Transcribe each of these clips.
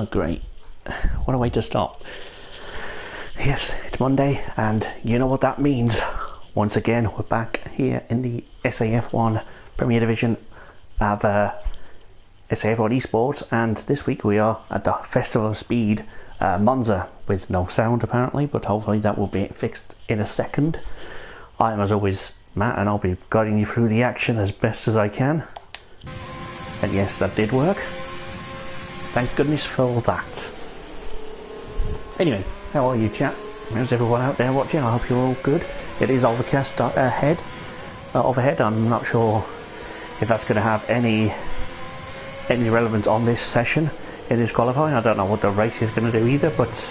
Oh great, what a way to start. Yes, it's Monday and you know what that means. Once again we're back here in the SAF1 Premier Division of SAF1 Esports, and this week we are at the Festival of Speed Monza with no sound apparently, but hopefully that will be fixed in a second. I am as always Matt and I'll be guiding you through the action as best as I can. And yes, that did work. Thank goodness for that. Anyway, how are you chat? How's everyone out there watching? I hope you're all good. It is overcast overhead. I'm not sure if that's going to have any relevance on this session. It is qualifying. I don't know what the race is going to do either, but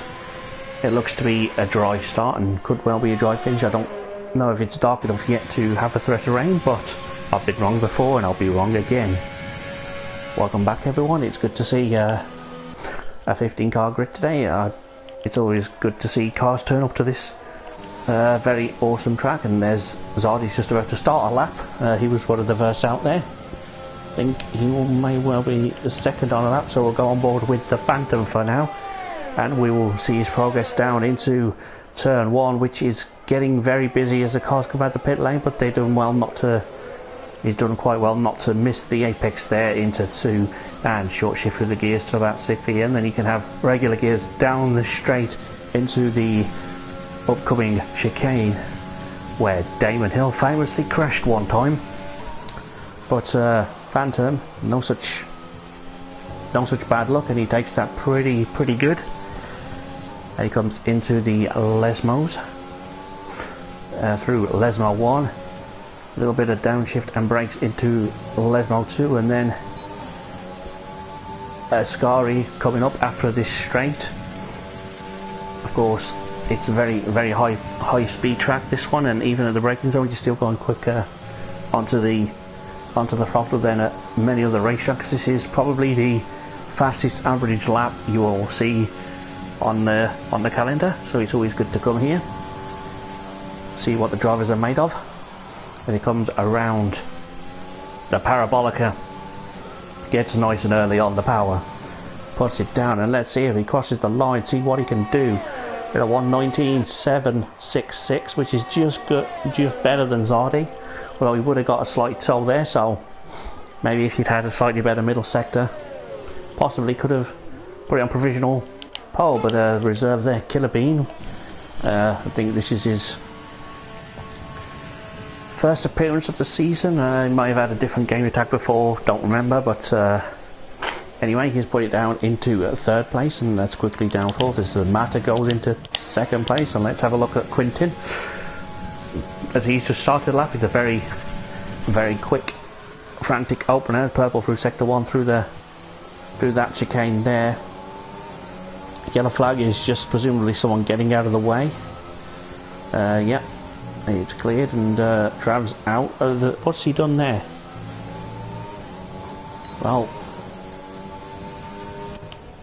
it looks to be a dry start and could well be a dry finish. I don't know if it's dark enough yet to have a threat of rain, but I've been wrong before and I'll be wrong again. Welcome back everyone, it's good to see a 15 car grid today. It's always good to see cars turn up to this very awesome track, and there's Zardy's just about to start a lap. He was one of the first out there. I think he may well be the second on a lap, so we'll go on board with the Phantom for now, and we will see his progress down into turn 1, which is getting very busy as the cars come out the pit lane, but they're doing well not to... He's done quite well not to miss the apex there into 2 and short shift through the gears to about 60, and then he can have regular gears down the straight into the upcoming chicane where Damon Hill famously crashed one time. But Phantom, no such bad luck, and he takes that pretty good. And he comes into the Lesmos through Lesmo 1. A little bit of downshift and brakes into Lesmo 2, and then Scary coming up after this straight. Of course, it's a very high speed track, this one, and even at the braking zone you're still going quicker onto the throttle than at many other racetracks. This is probably the fastest average lap you will see on the calendar, so it's always good to come here, see what the drivers are made of. As he comes around the Parabolica, gets nice and early on the power, puts it down, and let's see if he crosses the line, see what he can do. At a 1:19.766, which is just better than Zardy, although he would have got a slight toe there, so maybe if he'd had a slightly better middle sector, possibly could have put it on provisional pole, but reserve there. Killer Bean, I think this is his first appearance of the season. He might have had a different game attack before, don't remember, but anyway, he's put it down into 3rd place, and that's quickly down 4th as the Mata goes into 2nd place. And let's have a look at Quintin as he's just started lap. It's a very quick, frantic opener. Purple through sector 1 through that chicane there. Yellow flag is just presumably someone getting out of the way. Yep. It's cleared, and Trav's out. What's he done there? Well,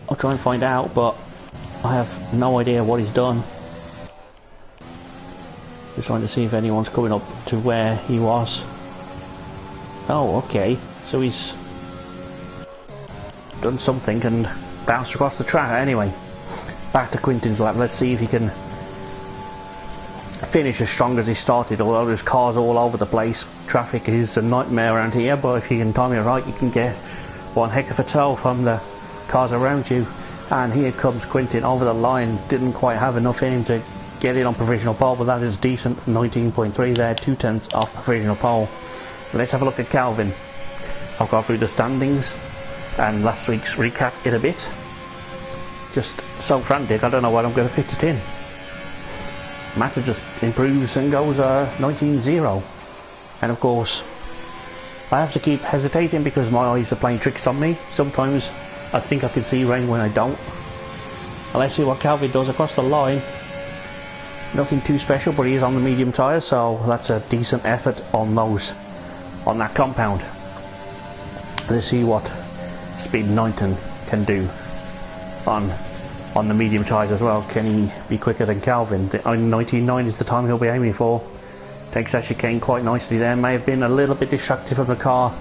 I'll try and find out, but I have no idea what he's done. Just trying to see if anyone's coming up to where he was. Oh, okay. So he's done something and bounced across the track. Anyway, back to Quintin's lap. Let's see if he can finish as strong as he started, although there's cars all over the place. Traffic is a nightmare around here, but if you can time it right, you can get one heck of a tow from the cars around you. And here comes Quintin over the line. Didn't quite have enough in him to get it on provisional pole, but that is decent. 19.3 there, 2/10 off provisional pole. Let's have a look at Calvin. I've gone through the standings and last week's recap in a bit. Just so frantic, I don't know when I'm going to fit it in. Mata just improves and goes 19.0, and of course I have to keep hesitating because my eyes are playing tricks on me. Sometimes I think I can see rain when I don't. And let's see what Calvin does across the line. Nothing too special, but he is on the medium tyres, so that's a decent effort on that compound. Let's see what Speed 19 can do on the medium tyres as well. Can he be quicker than Calvin? The 19.9 is the time he'll be aiming for. Takes that chicane quite nicely there. May have been a little bit distracted from the car.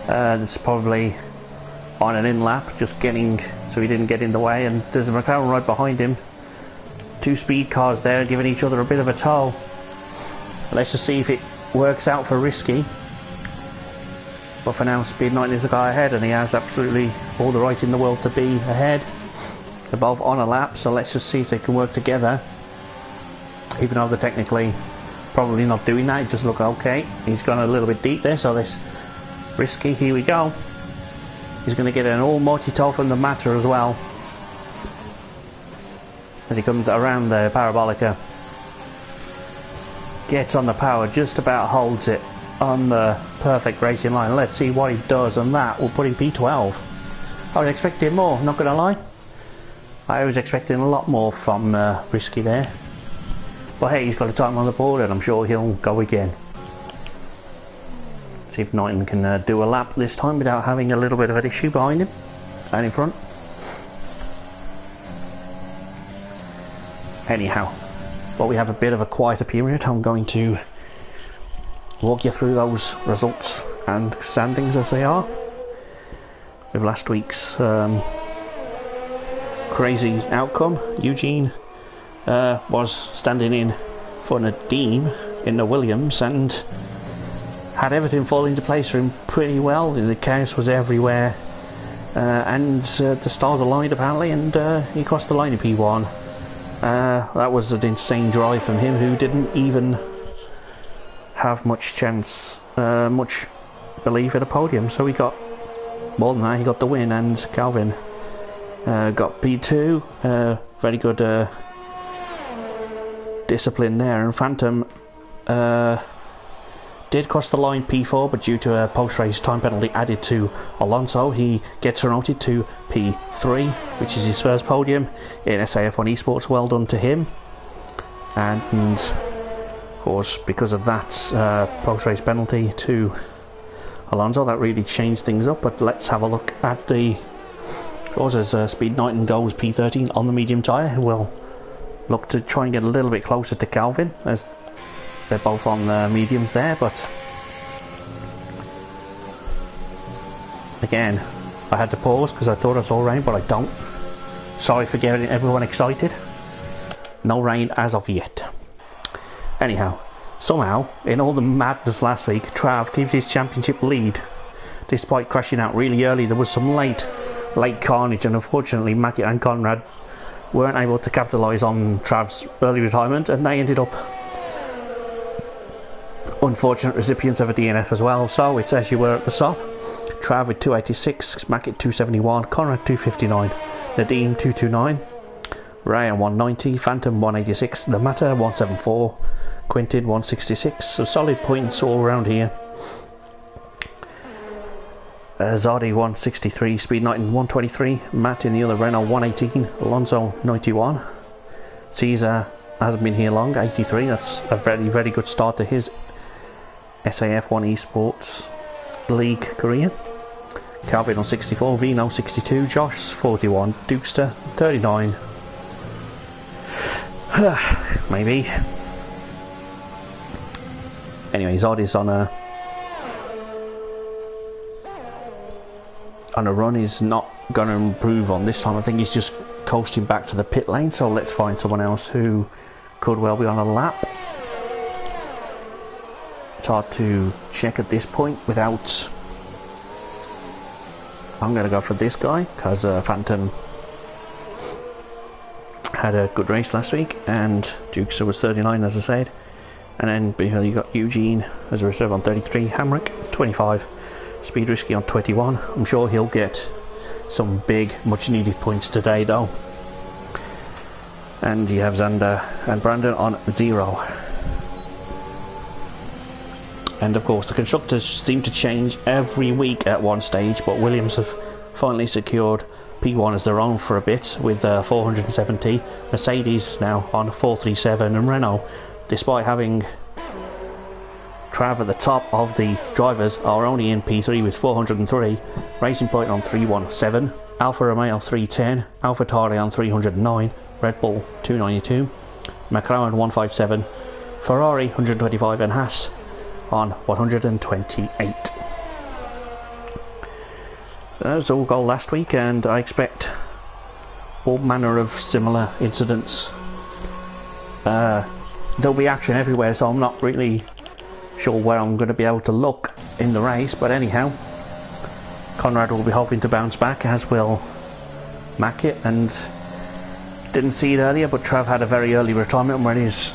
It's probably on an in lap, just getting so he didn't get in the way, and there's a McLaren right behind him. Two speed cars there giving each other a bit of a tow. Let's just see if it works out for Risky. But for now, Speed 19 is the guy ahead, and he has absolutely all the right in the world to be ahead. They're both on a lap, so let's just see if they can work together. Even though they're technically probably not doing that, it just look okay. He's gone a little bit deep there, so this Risky, here we go. He's going to get an almighty tow from the Matter as well, as he comes around the Parabolica. Gets on the power, just about holds it on the perfect racing line. Let's see what he does, and that will put him P12. I was expecting more, not going to lie. I was expecting a lot more from Risky there. But hey, he's got a time on the board, and I'm sure he'll go again. See if Knighton can do a lap this time without having a little bit of an issue behind him and in front. Anyhow, while we have a bit of a quieter period, I'm going to walk you through those results and standings as they are. With last week's crazy outcome, Eugene was standing in for Nadeem in the Williams and had everything fall into place for him pretty well. The chaos was everywhere, and the stars aligned apparently, and he crossed the line in P1. That was an insane drive from him, who didn't even have much chance, much belief in a podium. So he got more than that, he got the win, and Calvin got P2. Very good discipline there, and Phantom did cross the line P4, but due to a post-race time penalty added to Alonso, he gets promoted to P3, which is his first podium in SAF1 Esports. Well done to him. And of course, because of that post-race penalty to Alonso, that really changed things up. But let's have a look at the scores as Speed 19 goes P13 on the medium tyre. We'll look to try and get a little bit closer to Calvin, as they're both on mediums there. But again, I had to pause because I thought I saw rain, but I don't. Sorry for getting everyone excited. No rain as of yet. Anyhow, somehow, in all the madness last week, Trav keeps his championship lead despite crashing out really early. There was some late carnage, and unfortunately Mackie and Conrad weren't able to capitalise on Trav's early retirement, and they ended up unfortunate recipients of a DNF as well. So it's as you were at the top. Trav with 286, Mac at 271, Conrad 259, Nadeem 229, Ray on 190, Phantom 186, The Matter 174, Quintin 166. So solid points all around here. Zardi 163, Speed 19 123, Matt in the other Renault 118, Alonso 91, Caesar hasn't been here long, 83. That's a very good start to his SAF1 Esports League career. Calvin on 64, Vino 62, Josh 41, Dukester 39. Maybe. Anyway, Zardi's on a run. He's not going to improve on this time. I think he's just coasting back to the pit lane, so let's find someone else who could well be on a lap. It's hard to check at this point without... I'm going to go for this guy because Phantom had a good race last week, and Dukes was 39 as I said, and then behind you got Eugene as a reserve on 33, Hamrick 25, Speed Risky on 21. I'm sure he'll get some big much needed points today though. And you have Xander and Brandon on 0. And of course the constructors seem to change every week at one stage, but Williams have finally secured P1 as their own for a bit with 470, Mercedes now on 437, and Renault, despite having Trav at the top of the drivers, are only in P3 with 403, Racing Point on 317, Alfa Romeo 310, Alfa Tauri on 309, Red Bull 292, McLaren 157, Ferrari 125, and Haas on 128. That was all goal last week, and I expect all manner of similar incidents. There'll be action everywhere, so I'm not really sure where I'm going to be able to look in the race, but anyhow, Conrad will be hoping to bounce back, as will Mackett, and didn't see it earlier, but Trav had a very early retirement when he's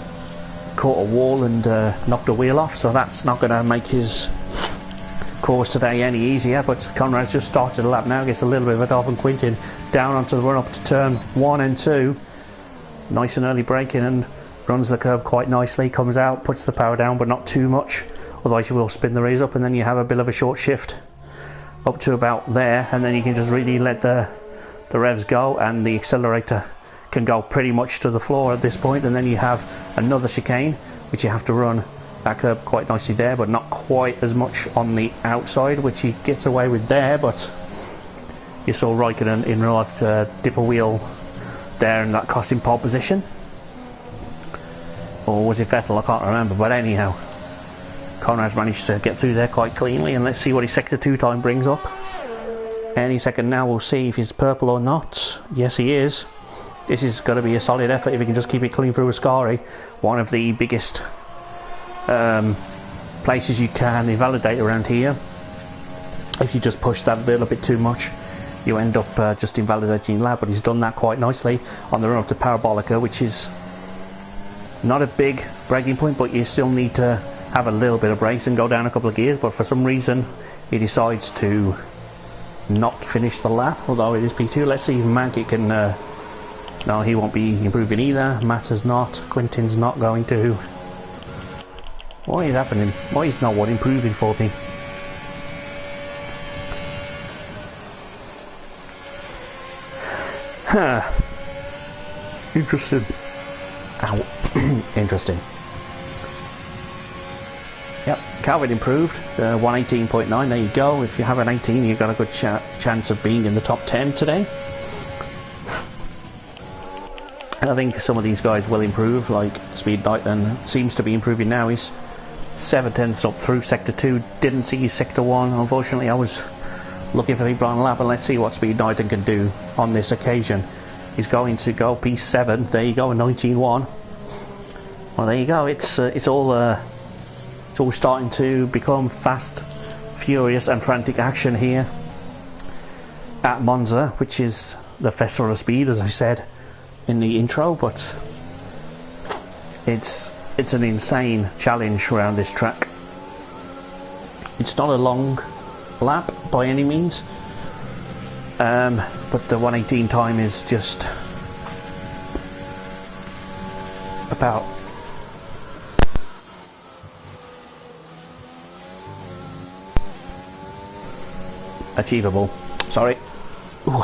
caught a wall and knocked a wheel off, so that's not going to make his course today any easier. But Conrad's just started a lap now, gets a little bit of it off, and Quintin down onto the run up to turn 1 and 2, nice and early braking, and runs the curve quite nicely, comes out, puts the power down but not too much, otherwise you will spin the race up, and then you have a bit of a short shift up to about there, and then you can just really let the revs go, and the accelerator can go pretty much to the floor at this point. And then you have another chicane which you have to run that curve quite nicely there, but not quite as much on the outside, which he gets away with there. But you saw Raikkonen in real life dip a wheel there, and that cost him pole position, or was it Vettel? I can't remember, but anyhow, Conrad's managed to get through there quite cleanly, and let's see what his sector 2 time brings up. Any second now we'll see if he's purple or not. Yes, he is. This is going to be a solid effort if he can just keep it clean through Ascari, one of the biggest places you can invalidate around here. If you just push that a little bit too much, you end up just invalidating your lap, but he's done that quite nicely on the run up to Parabolica, which is not a big braking point, but you still need to have a little bit of brakes and go down a couple of gears. But for some reason he decides to not finish the lap, although it is P2. Let's see if Mankey can no, he won't be improving either. Matt's not, Quintin's not going to. What is happening? Why is no one improving for me? Huh. Interesting. Ow. Interesting. Yep, Calvin improved. 118.9, there you go. If you have an 18, you've got a good chance of being in the top 10 today. And I think some of these guys will improve, like Speed Knighton seems to be improving now. He's 7/10 up through Sector 2, didn't see his Sector 1. Unfortunately, I was looking for people on the lap, and let's see what Speed Knighton can do on this occasion. He's going to go P7, there you go, 19.1. Well, there you go, it's all starting to become fast, furious and frantic action here at Monza, which is the Festival of Speed, as I said in the intro. But it's an insane challenge around this track. It's not a long lap by any means, but the 118 time is just about achievable. Sorry. Ooh.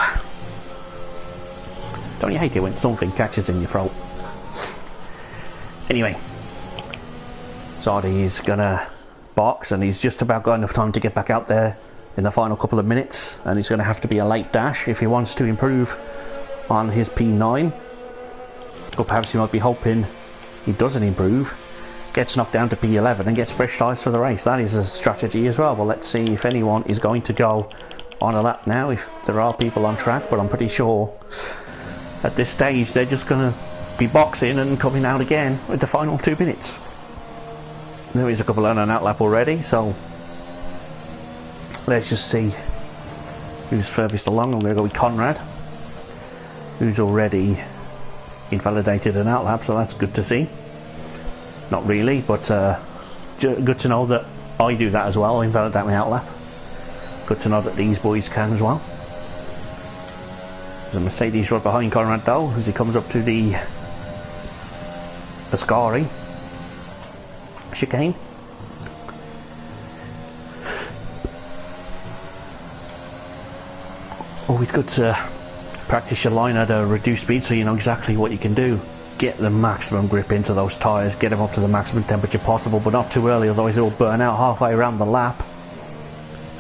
Don't you hate it when something catches in your throat? Anyway, Zardy is gonna box, and he's just about got enough time to get back out there in the final couple of minutes, and he's gonna have to be a late dash if he wants to improve on his P9. Or perhaps he might be hoping he doesn't improve, gets knocked down to P11 and gets fresh tyres for the race. That is a strategy as well. Well, let's see if anyone is going to go on a lap now, if there are people on track, but I'm pretty sure at this stage they're just going to be boxing and coming out again with the final 2 minutes. There is a couple on an out lap already, so let's just see who's furthest along. I'm going to go with Conrad, who's already invalidated an out lap, so that's good to see. Not really, but good to know that I do that as well, invalidate my out lap. Good to know that these boys can as well. There's a Mercedes right behind Conrad though, as he comes up to the Ascari chicane. Always good to practice your line at a reduced speed so you know exactly what you can do. Get the maximum grip into those tyres, get them up to the maximum temperature possible, but not too early, otherwise they'll burn out halfway around the lap.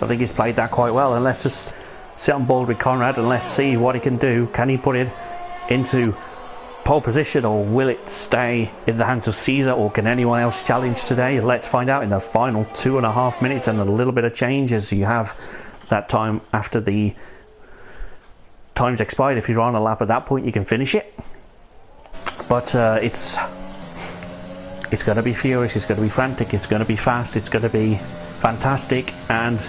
I think he's played that quite well, and let's just sit on board with Conrad and let's see what he can do. Can he put it into pole position, or will it stay in the hands of Caesar, or can anyone else challenge today? Let's find out in the final 2.5 minutes and a little bit of change, as you have that time after the time's expired. If you're on a lap at that point, you can finish it. But it's going to be furious, it's going to be frantic, it's going to be fast, it's going to be fantastic, and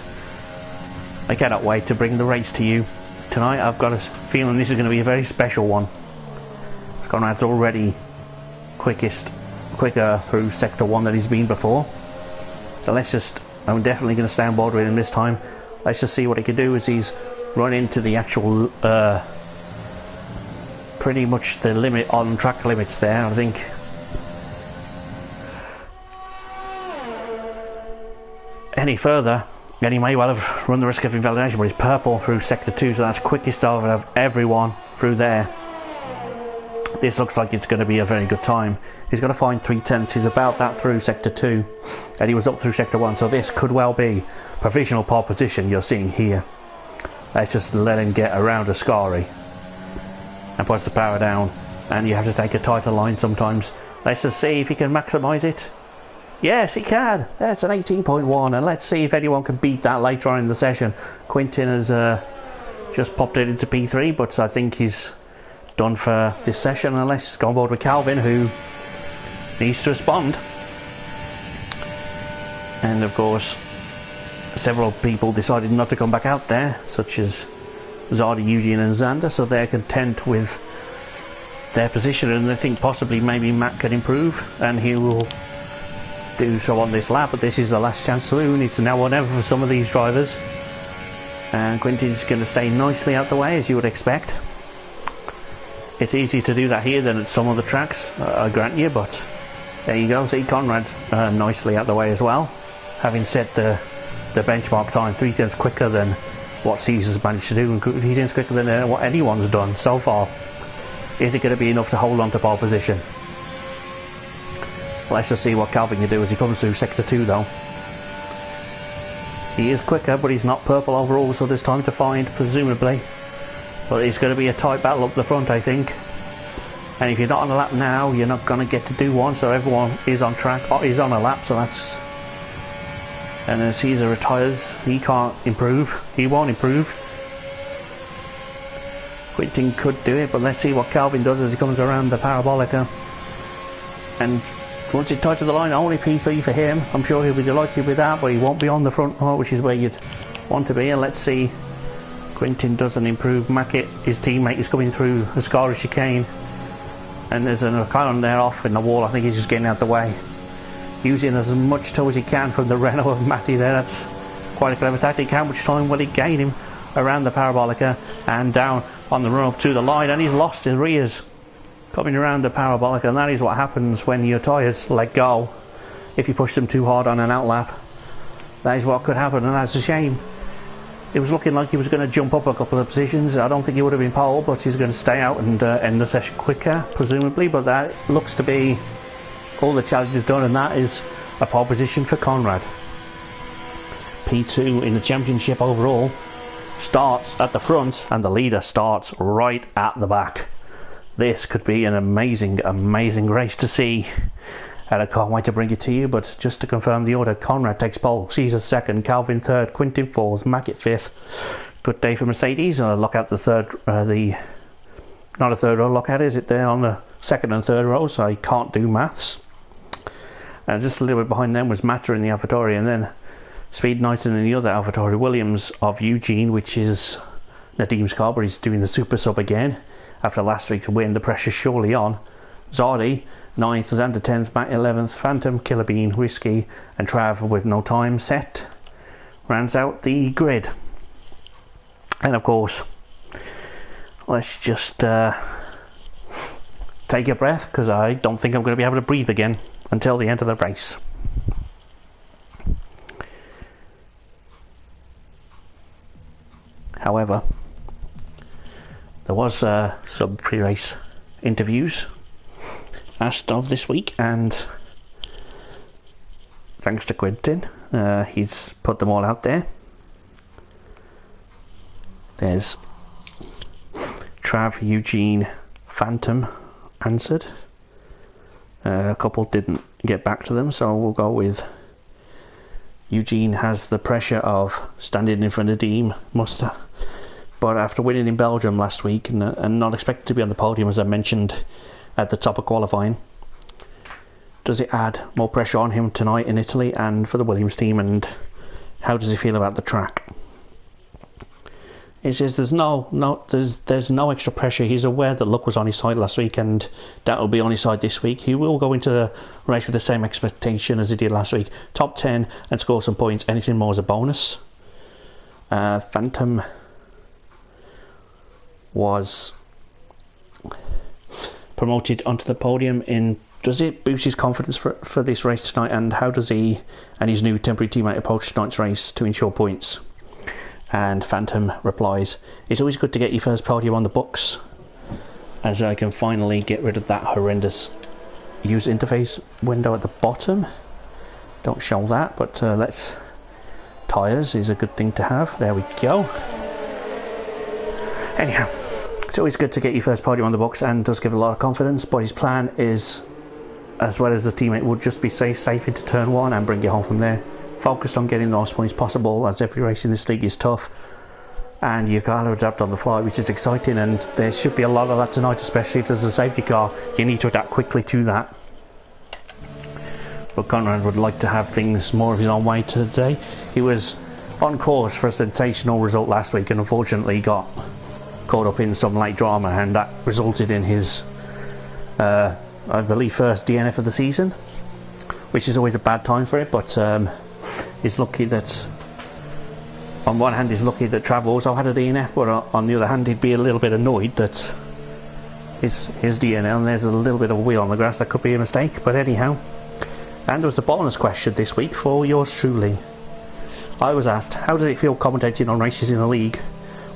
I cannot wait to bring the race to you tonight. I've got a feeling this is going to be a very special one. Conrad's already quicker through Sector 1 than he's been before. So I'm definitely going to stay on board with him this time. Let's just see what he can do as he's run into the actual, pretty much the limit on track limits there, I think. Any further, and he may well have run the risk of invalidation, but he's purple through Sector 2, so that's quickest of everyone through there. This looks like it's going to be a very good time. He's got to find 3/10. He's about that through Sector 2, and he was up through Sector 1, so this could well be provisional pole position you're seeing here. Let's just let him get around Ascari and puts the power down, and you have to take a tighter line sometimes. Let's just see if he can maximise it. Yes, he can. That's an 18.1, and let's see if anyone can beat that later on in the session. Quintin has just popped it into P3, but I think he's done for this session, and let's go on board with Calvin, who needs to respond. And of course, several people decided not to come back out there, such as Zardy, Eugene and Xander, so they're content with their position, and they think possibly maybe Matt can improve, and he will do so on this lap. But this is the last chance saloon. It's now or never for some of these drivers, and Quintin's going to stay nicely out the way, as you would expect. It's easier to do that here than at some other tracks, I grant you, but there you go. See Conrad nicely out the way as well, having set the benchmark time 3/10 quicker than what Caesar's managed to do, and 3/10 quicker than what anyone's done so far. Is it going to be enough to hold on to pole position? Let's just see what Calvin can do as he comes through Sector 2 though. He is quicker, but he's not purple overall, so there's time to find, presumably. But it's going to be a tight battle up the front, I think. And if you're not on a lap now, you're not going to get to do one, so everyone is on track, is on a lap, so that's... And as Caesar retires, he can't improve. He won't improve. Quintin could do it, but let's see what Calvin does as he comes around the Parabolica. And once he tight to the line, only P3 for him. I'm sure he'll be delighted with that, but he won't be on the front row, which is where you'd want to be. And let's see, Quintin doesn't improve. Mackett, his teammate, is coming through Ascari chicane, and there's an Ocon there off in the wall. I think he's just getting out the way, using as much toe as he can from the Renault of Matty there. That's quite a clever tactic. How much time will it gain him around the Parabolica and down on the run up to the line? And he's lost his rears coming around the Parabolica, and that is what happens when your tyres let go if you push them too hard on an outlap. That is what could happen, and that's a shame. It was looking like he was going to jump up a couple of positions. I don't think he would have been pole, but he's going to stay out and end the session quicker, presumably. But that looks to be all the challenges done, and that is a pole position for Conrad. P2 in the championship overall starts at the front, and the leader starts right at the back. This could be an amazing race to see, and I can't wait to bring it to you. But just to confirm the order, Conrad takes pole, Caesar second, Calvin third, Quintin fourth, Mackett fifth. Good day for Mercedes. Lock out the third, not a third row lockout, is it? There on the second and third row, so I can't do maths. And just a little bit behind them was Matter in the AlphaTauri, and then Speed Knighton in the other AlphaTauri. Williams of Eugene, which is Nadim's car, but he's doing the super sub again after last week's win. The pressure's surely on. Zardy 9th, Xander 10th, Matt 11th, Phantom, Killer Bean, Whiskey and Trav with no time set rounds out the grid. And of course, let's just take a breath, because I don't think I'm going to be able to breathe again until the end of the race. However, there was some pre-race interviews asked of this week, and thanks to Quintin, he's put them all out there. There's Trav, Eugene, Phantom answered. A couple didn't get back to them, so we'll go with Eugene has the pressure of standing in front of Dean Muster. But after winning in Belgium last week and not expected to be on the podium, as I mentioned at the top of qualifying, does it add more pressure on him tonight in Italy and for the Williams team? And how does he feel about the track? He says there's no extra pressure. He's aware that luck was on his side last week, and that will be on his side this week. He will go into the race with the same expectation as he did last week: top 10 and score some points. Anything more is a bonus. Phantom was promoted onto the podium. Does it boost his confidence for this race tonight? And how does he and his new temporary teammate approach tonight's race to ensure points? And Phantom replies, it's always good to get your first podium on the books, as I can finally get rid of that horrendous user interface window at the bottom. Don't show that, but let's... Tyres is a good thing to have. There we go. Anyhow, it's always good to get your first podium on the books and does give a lot of confidence, but his plan is, as well as the teammate, would just be safe into turn 1 and bring you home from there. Focus on getting the most points possible, as every race in this league is tough and you gotta adapt on the fly, which is exciting, and there should be a lot of that tonight, especially if there's a safety car. You need to adapt quickly to that. But Conrad would like to have things more of his own way today. He was on course for a sensational result last week and unfortunately got caught up in some late drama, and that resulted in his I believe first DNF of the season, which is always a bad time for it. But he's lucky that, on one hand he's lucky that Trav also had a DNF, but on the other hand he'd be a little bit annoyed that his DNF and there's a little bit of a wheel on the grass. That could be a mistake, but anyhow. And there was a bonus question this week for yours truly. I was asked, how does it feel commentating on races in the league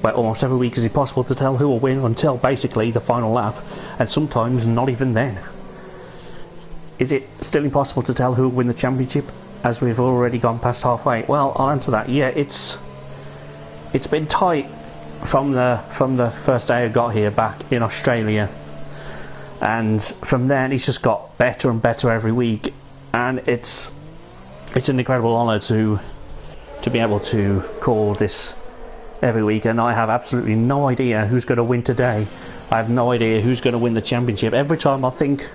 where almost every week is impossible to tell who will win until basically the final lap, and sometimes not even then? Is it still impossible to tell who will win the championship as we've already gone past halfway? Well, I'll answer that. Yeah, it's been tight from the first day I got here back in Australia, and from then it's just got better and better every week, and it's an incredible honour to be able to call this every week, and I have absolutely no idea who's going to win today. I have no idea who's going to win the championship. Every time I think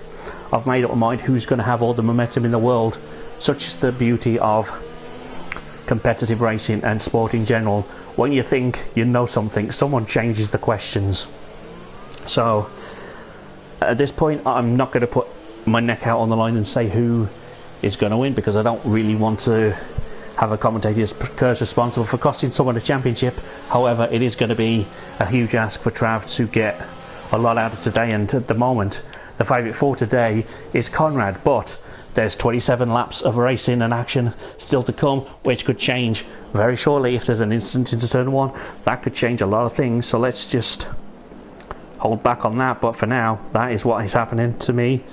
I've made up my mind who's going to have all the momentum in the world. Such is the beauty of competitive racing and sport in general. When you think you know something, someone changes the questions. So at this point I'm not going to put my neck out on the line and say who is going to win, because I don't really want to have a commentator as responsible for costing someone a championship. However, it is going to be a huge ask for Trav to get a lot out of today, and at the moment the favourite for today is Conrad, but there's 27 laps of racing and action still to come, which could change very shortly. If there's an incident into turn 1, that could change a lot of things, so let's just hold back on that. But for now, that is what is happening to me,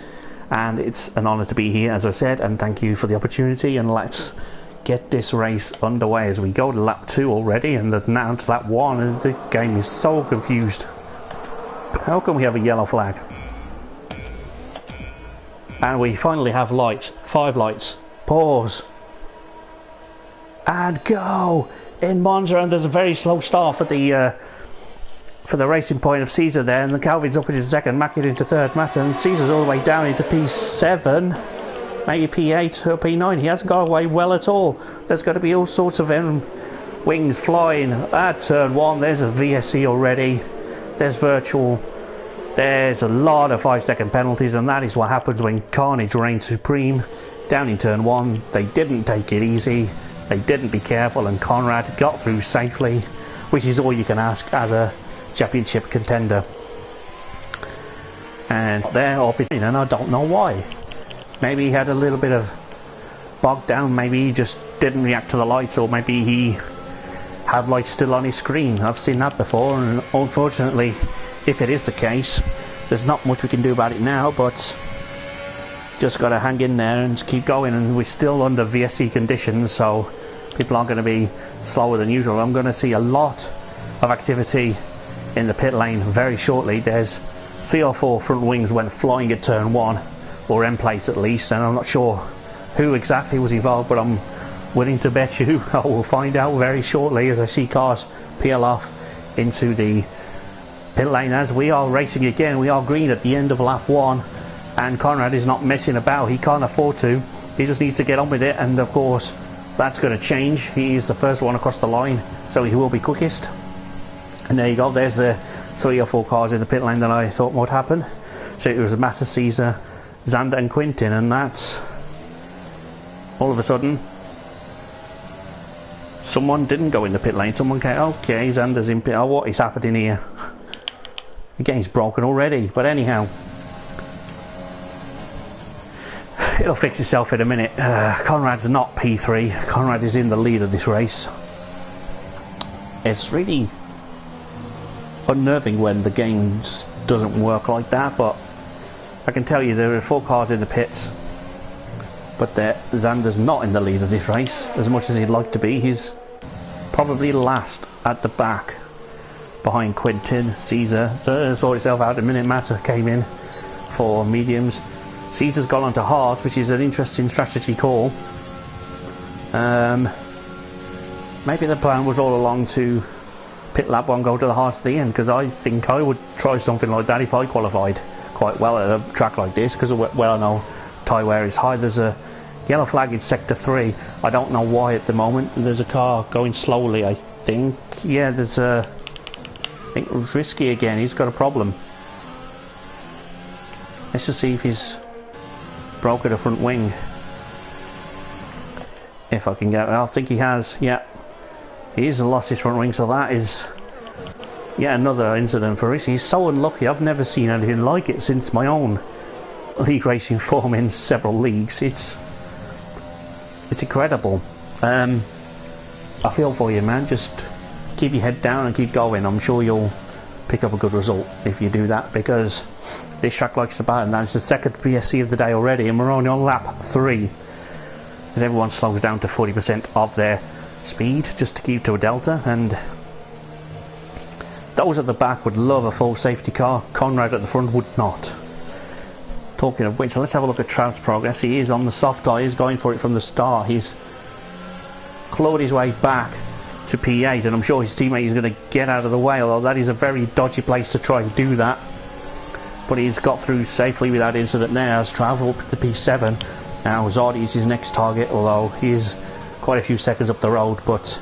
and it's an honour to be here, as I said, and thank you for the opportunity. And let's get this race underway as we go to lap 2 already, and now to lap 1, and the game is so confused. How can we have a yellow flag? And we finally have lights. 5 lights. Pause. And go! In Monza, and there's a very slow start for the racing point of Caesar there, and the Calvin's up into second, Mackett into third, Matt, and Caesar's all the way down into P7, maybe P8 or P9. He hasn't got away well at all. There's got to be all sorts of wings flying at turn 1. There's a VSC already. There's virtual. There's a lot of 5-second penalties, and that is what happens when carnage reigns supreme. Down in turn 1, they didn't take it easy, they didn't be careful, and Conrad got through safely, which is all you can ask as a championship contender. And they're up in, and I don't know why. Maybe he had a little bit of bogged down, maybe he just didn't react to the lights, or maybe he had lights still on his screen. I've seen that before, and unfortunately, if it is the case, there's not much we can do about it now, but just got to hang in there and keep going. And we're still under VSC conditions, so people are going to be slower than usual. I'm going to see a lot of activity in the pit lane very shortly. There's 3 or 4 front wings went flying at turn 1, or end plates at least, and I'm not sure who exactly was involved, but I'm willing to bet you I will find out very shortly as I see cars peel off into the pit lane as we are racing again. We are green at the end of lap 1, and Conrad is not messing about. He can't afford to. He just needs to get on with it, and of course that's going to change. He is the first one across the line, so he will be quickest. And there you go, there's the 3 or 4 cars in the pit lane that I thought would happen. So it was Matta, Caesar, Xander and Quintin, and that's all of a sudden someone didn't go in the pit lane. Someone came, okay, Xander's in pit. Oh, what is happening here? Again, he's broken already, but anyhow, it'll fix itself in a minute. Conrad's not P3. Conrad is in the lead of this race. It's really unnerving when the game just doesn't work like that, but I can tell you there are 4 cars in the pits, but Xander's not in the lead of this race as much as he'd like to be. He's probably last at the back behind Quintin. Caesar sorted itself out a minute. Matta came in for mediums. Caesar's gone on to hards, which is an interesting strategy call. Maybe the plan was all along to pit lap 1, go to the hards at the end, because I think I would try something like that if I qualified quite well at a track like this, because well, I know tyre wear is high. There's a yellow flag in sector 3. I don't know why at the moment. There's a car going slowly, I think. Yeah, there's a... I think it was risky again. He's got a problem. Let's just see if he's broken the front wing. If I can get it. I think he has. Yeah. He's lost his front wing, so that is yet another incident for us. He's so unlucky. I've never seen anything like it since my own league racing form in several leagues. It's incredible. I feel for you, man. Just keep your head down and keep going. I'm sure you'll pick up a good result if you do that, because this track likes to battle. Now it's the second VSC of the day already, and we're only on lap 3, as everyone slows down to 40% of their speed just to keep to a delta. And those at the back would love a full safety car. Conrad at the front would not. Talking of which, let's have a look at Trav's progress. He is on the soft tyres, going for it from the start. He's clawed his way back to P8, and I'm sure his teammate is going to get out of the way, although that is a very dodgy place to try and do that. But he's got through safely without incident there as Trav up to P7. Now Zardi is his next target, although he is quite a few seconds up the road, but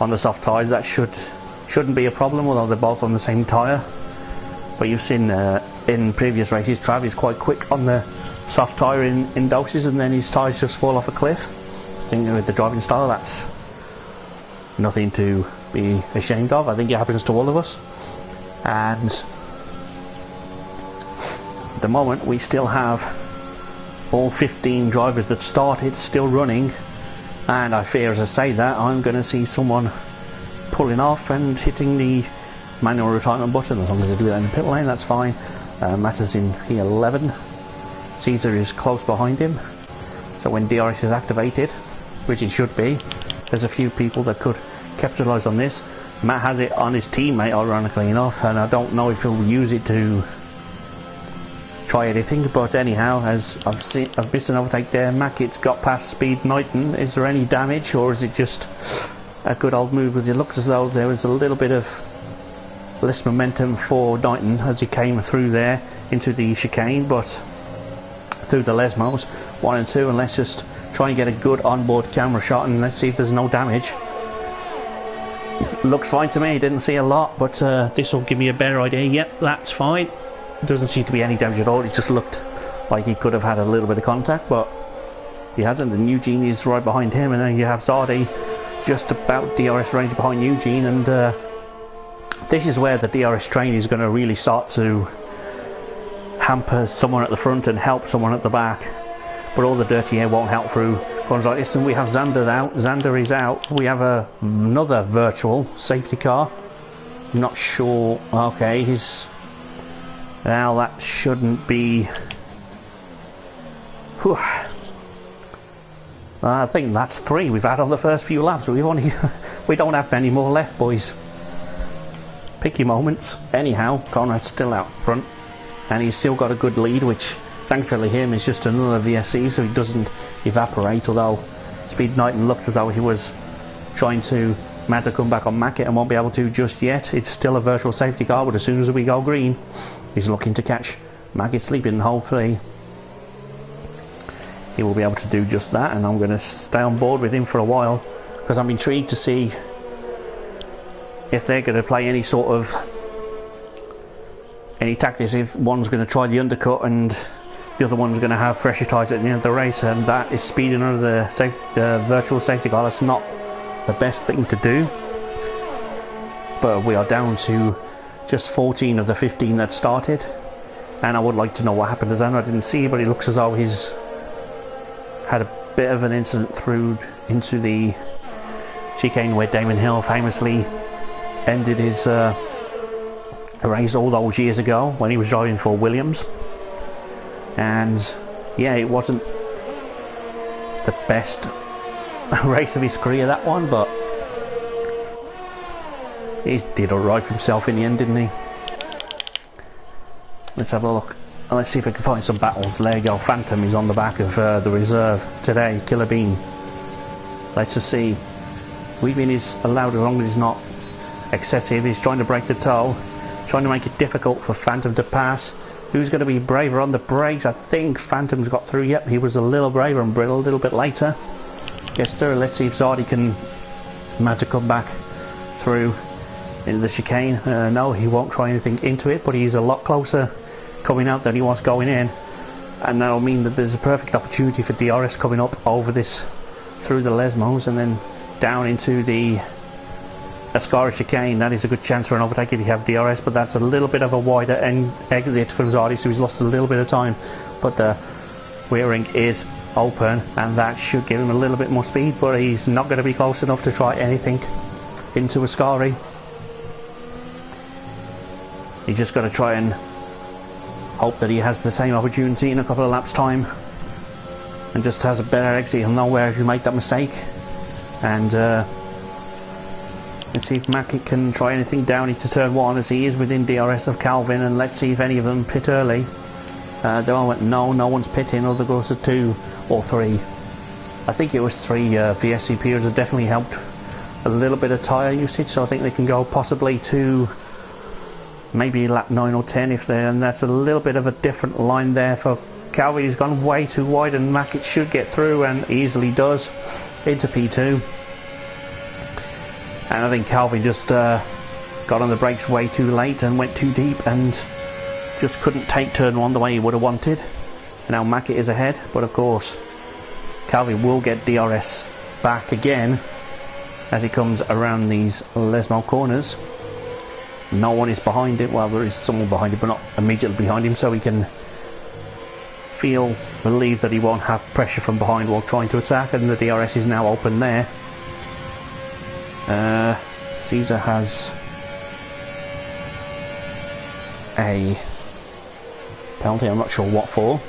on the soft tyres that shouldn't be a problem, although they're both on the same tyre. But you've seen in previous races, Trav is quite quick on the soft tyre in doses, and then his tyres just fall off a cliff. I think with the driving style, that's nothing to be ashamed of. I think it happens to all of us. And at the moment we still have all 15 drivers that started still running, and I fear as I say that I'm going to see someone pulling off and hitting the manual retirement button. As long as they do that in the pit lane, that's fine. Matta's in P11. Caesar is close behind him, so when DRS is activated, which it should be, there's a few people that could capitalise on this. Matt has it on his teammate, ironically enough, and I don't know if he'll use it to try anything, but anyhow, as I've missed an overtake there. Mackett's got past Speed Knighton. Is there any damage, or is it just a good old move? Because it looks as though there was a little bit of less momentum for Knighton as he came through there into the chicane, but through the Lesmos 1 and 2, and let's just try and get a good onboard camera shot, and let's see if there's no damage. Looks fine to me. Didn't see a lot, but this will give me a better idea. Yep, that's fine. Doesn't seem to be any damage at all. It just looked like he could have had a little bit of contact, but he hasn't. And Eugene is right behind him, and then you have Zardi just about DRS range behind Eugene, and this is where the DRS train is going to really start to hamper someone at the front and help someone at the back, but all the dirty air won't help through ones like this. And we have Xander out. Xander is out. We have another virtual safety car. I'm not sure. Okay, he's... Now that shouldn't be... Whew. I think that's 3 we've had on the first few laps. We don't have many more left, boys. Picky moments. Anyhow, Conrad's still out front, and he's still got a good lead, which thankfully him is just another VSC, so he doesn't evaporate, although Speed Knight and looked as though he was trying to mount a comeback on Mackett and won't be able to just yet. It's still a virtual safety car, but as soon as we go green, he's looking to catch Mackett sleeping. Hopefully he will be able to do just that, and I'm going to stay on board with him for a while because I'm intrigued to see if they're going to play any sort of tactics. If one's going to try the undercut and the other one's going to have fresher tyres at the end of the race, and that is speeding under the virtual safety car. That's not the best thing to do, but we are down to just 14 of the 15 that started, and I would like to know what happened to Zan. I didn't see, but it looks as though he's had a bit of an incident through into the chicane where Damon Hill famously ended his race all those years ago when he was driving for Williams. And yeah, it wasn't the best race of his career, that one, but he did alright for himself in the end, didn't he? Let's have a look. Let's see if we can find some battles. There you go. Phantom is on the back of the reserve today. Killer Bean. Let's just see. Weaving is allowed as long as it's not excessive. He's trying to break the toe, trying to make it difficult for Phantom to pass. Who's going to be braver on the brakes? I think Phantom's got through. Yep, he was a little braver and Brittle a little bit later. Gets through. Let's see if Zardy can manage to come back through into the chicane. No, he won't try anything into it, but he's a lot closer coming out than he was going in, and that'll mean that there's a perfect opportunity for DRS coming up over this through the Lesmos and then down into the Ascara chicane. That is a good chance for an overtake if you have DRS, but that's a little bit of a wider exit for Zardy, so he's lost a little bit of time, but the rear ring is open and that should give him a little bit more speed, but he's not going to be close enough to try anything into Ascari. He's just got to try and hope that he has the same opportunity in a couple of laps time and just has a better exit. He'll know where to make that mistake. And let's see if Mackett can try anything down into turn 1, as he is within DRS of Calvin, and let's see if any of them pit early. They all went no one's pitting, other goes to 2 or 3. I think it was 3. VSC periods have definitely helped a little bit of tyre usage, so I think they can go possibly to maybe lap 9 or 10 if they're, and that's a little bit of a different line there for Calvin. He's gone way too wide and Mackett should get through, and easily does, into P2. And I think Calvin just got on the brakes way too late and went too deep and just couldn't take turn 1 the way he would have wanted. And now Mackett is ahead, but of course Calvin will get DRS back again as he comes around these Lesmo corners. No one is behind it. Well, there is someone behind him, but not immediately behind him, so he can feel relieved that he won't have pressure from behind while trying to attack, and the DRS is now open there. Caesar has a penalty, I'm not sure what for.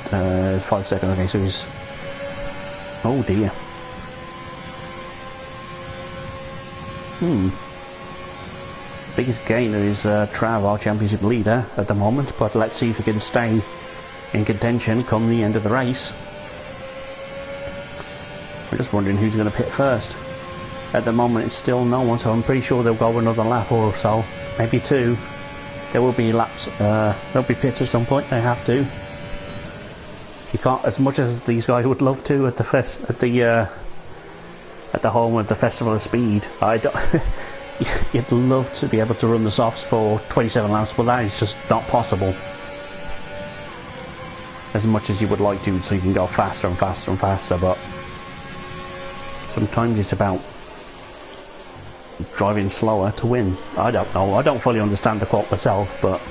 5 seconds, okay, so he's... oh dear. Biggest gainer is Trav, our championship leader at the moment, but let's see if he can stay in contention come the end of the race. I'm just wondering who's going to pit first. At the moment it's still no one, so I'm pretty sure they'll go another lap or so, maybe 2. There will be laps, there'll be pits at some point, they have to. You can't, as much as these guys would love to at the at the home of the Festival of Speed, I don't you'd love to be able to run the softs for 27 laps, but that is just not possible. As much as you would like to, so you can go faster and faster and faster, but sometimes it's about driving slower to win. I don't know, I don't fully understand the quote myself, but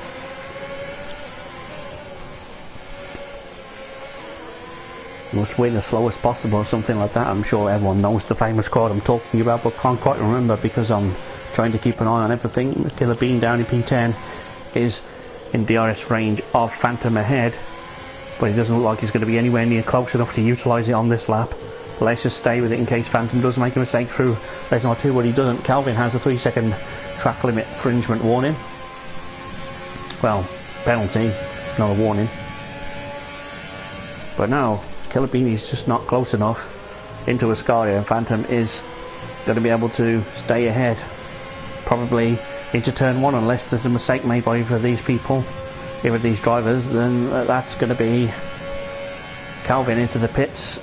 you must win as slow as possible or something like that. I'm sure everyone knows the famous quote I'm talking about, but can't quite remember because I'm trying to keep an eye on everything. The Killer Bean down in P10 is in DRS range of Phantom ahead, but it doesn't look like he's going to be anywhere near close enough to utilise it on this lap. Let's just stay with it in case Phantom does make a mistake through Lesnar 2, but he doesn't. Calvin has a 3-second track limit infringement warning. Well, penalty, not a warning. But now Killer Bean is just not close enough into Ascaria, and Phantom is going to be able to stay ahead, probably into turn 1, unless there's a mistake made by either of these people, either of these drivers. Then that's going to be Calvin into the pits.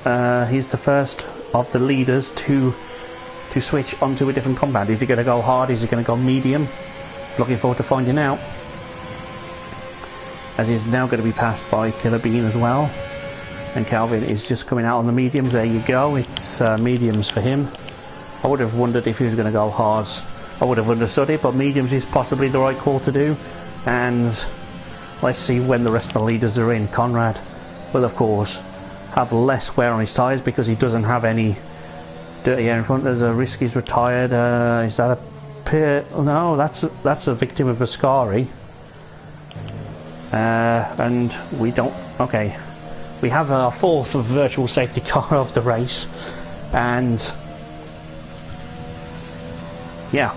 He's the first of the leaders to switch onto a different compound. Is he going to go hard? Is he going to go medium? Looking forward to finding out, as he's now going to be passed by Killer Bean as well, and Calvin is just coming out on the mediums. There you go, it's mediums for him. I would have wondered if he was going to go hards. I would have understood it, but mediums is possibly the right call to do. And let's see when the rest of the leaders are in. Conrad will of course have less wear on his tyres because he doesn't have any dirty air in front. There's a risk he's retired. Is that a pit? No, that's a victim of Ascari. And we don't. Okay, we have our fourth virtual safety car of the race, and yeah,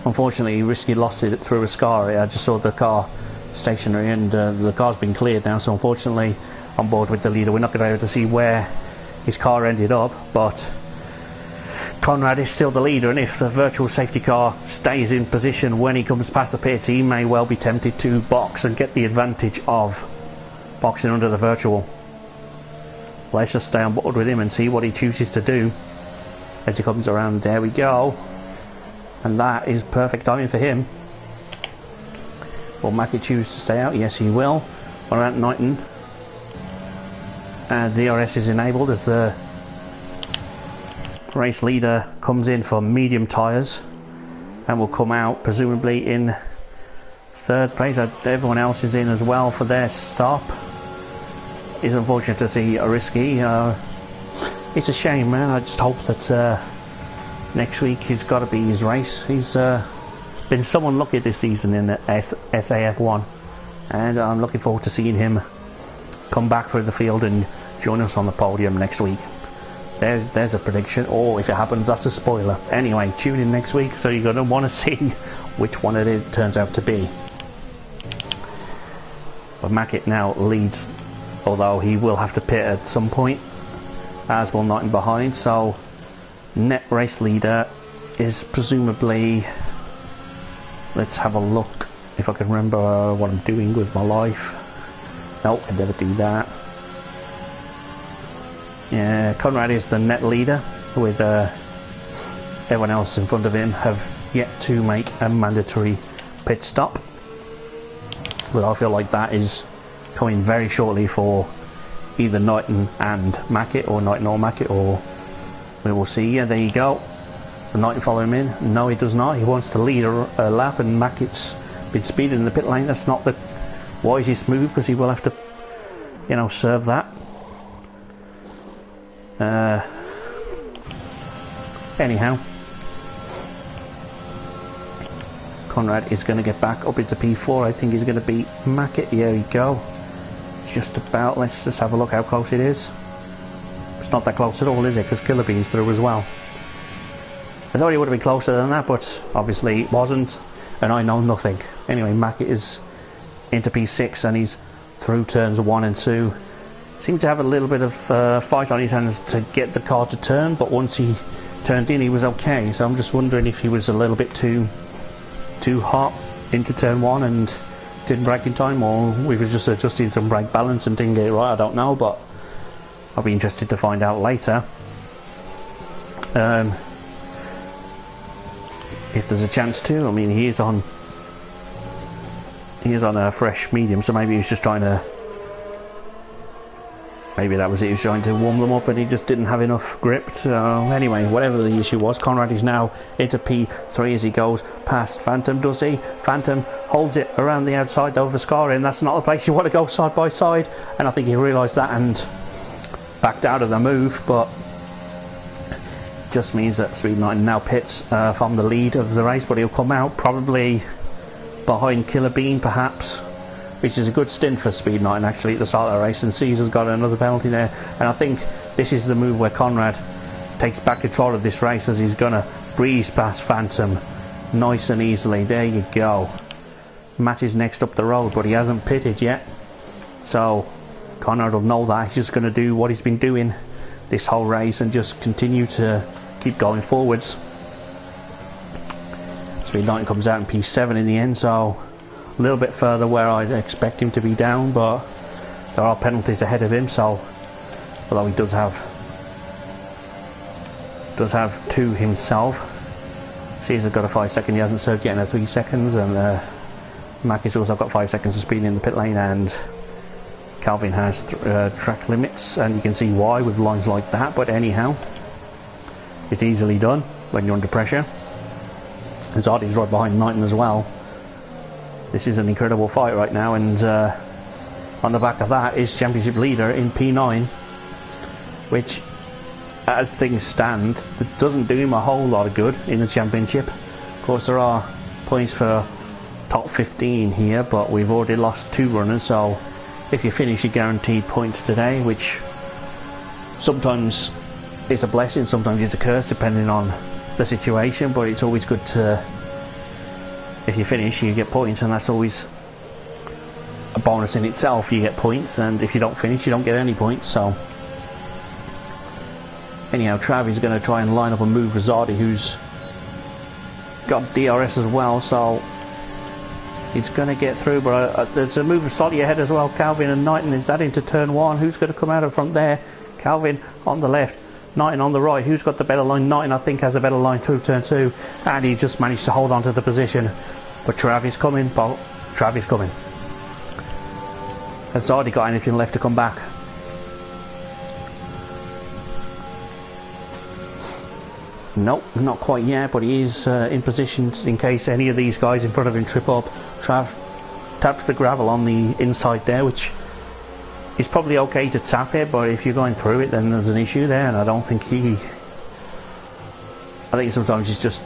unfortunately Risky lost it through Ascari. I just saw the car stationary, and the car's been cleared now, so unfortunately on board with the leader we're not going to be able to see where his car ended up, but Conrad is still the leader, and if the virtual safety car stays in position when he comes past the pits, he may well be tempted to box and get the advantage of boxing under the virtual. Let's just stay on board with him and see what he chooses to do as he comes around. There we go, and that is perfect timing for him. Will Mackie choose to stay out? Yes, he will. What about Knighton? DRS is enabled as the race leader comes in for medium tyres and will come out presumably in third place. Everyone else is in as well for their stop. It's unfortunate to see a Risky. It's a shame, man. I just hope that next week he's got to be his race. He's been so unlucky this season in the SAF1, and I'm looking forward to seeing him come back through the field and join us on the podium next week. There's a prediction, or if it happens, that's a spoiler. Anyway, tune in next week, so you're going to want to see which one it turns out to be. But Mackett now leads, although he will have to pit at some point, as will Knighton behind, so net race leader is presumably, let's have a look if I can remember what I'm doing with my life. Nope, I never do that. Yeah, Conrad is the net leader, with everyone else in front of him have yet to make a mandatory pit stop. But I feel like that is coming very shortly for either Knighton and Mackett, or Knighton or Mackett, or we will see. Yeah, there you go. The Knighton follow him in. No, he does not. He wants to lead a lap, and Mackett's been speeding in the pit lane. That's not the wisest move, because he will have to, you know, serve that. Anyhow, Conrad is going to get back up into P4. I think he's going to beat Mackett. Here we go. Just about. Let's just have a look how close it is. It's not that close at all, is it? Because Killer Bean's through as well. I thought he would have been closer than that, but obviously it wasn't, and I know nothing. Anyway, Mackett is into P6, and he's through turns 1 and 2. Seemed to have a little bit of fight on his hands to get the car to turn, but once he turned in, he was okay. So I'm just wondering if he was a little bit too hot into turn 1 and didn't brake in time, or we was just adjusting some brake balance and didn't get it right. I don't know, but I'll be interested to find out later. If there's a chance to. I mean, he is on a fresh medium, so maybe he was just trying to, maybe that was it, he was trying to warm them up and he just didn't have enough grip. So anyway, whatever the issue was, Conrad is now into P3 as he goes past Phantom. Does he? Phantom holds it around the outside over Scar, and that's not the place you want to go side by side, and I think he realised that and backed out of the move, but just means that Speed Knighton now pits from the lead of the race, but he'll come out probably behind Killer Bean perhaps, which is a good stint for Speed Knighton actually at the start of the race, and Caesar's got another penalty there, and I think this is the move where Conrad takes back control of this race, as he's gonna breeze past Phantom nice and easily. There you go. Matt is next up the road, but he hasn't pitted yet, so Conrad will know that. He's just going to do what he's been doing this whole race and just continue to keep going forwards. Speed Knighton comes out in P7 in the end, so a little bit further where I'd expect him to be down, but there are penalties ahead of him, so although he does have two himself. Caesar's got a 5 second, he hasn't served yet in a 3 seconds, and Mack has also got 5 seconds of speed in the pit lane, and Calvin has track limits, and you can see why with lines like that, but anyhow, it's easily done when you're under pressure. And Zardy's right behind Knighton as well. This is an incredible fight right now, and on the back of that is championship leader in P9, which, as things stand, it doesn't do him a whole lot of good in the championship. Of course, there are points for top 15 here, but we've already lost 2 runners, so if you finish, you're guaranteed points today, which sometimes is a blessing, sometimes it's a curse, depending on the situation, but it's always good to, if you finish, you get points, and that's always a bonus in itself. You get points, and if you don't finish, you don't get any points. So anyhow, Travi's going to try and line up a move for Zardy, who's got DRS as well, so he's going to get through. But there's a move for Solly ahead as well. Calvin and Knighton, is that into turn 1? Who's going to come out of front there? Calvin on the left, Knighton on the right. Who's got the better line? Knighton, I think, has a better line through turn 2, and he just managed to hold on to the position. But Travis coming, Travis coming. Has Zardy got anything left to come back? Nope, not quite yet, but he is in position in case any of these guys in front of him trip up. Trav taps the gravel on the inside there, which is probably okay to tap it, but if you're going through it, then there's an issue there, and I don't think I think sometimes it's just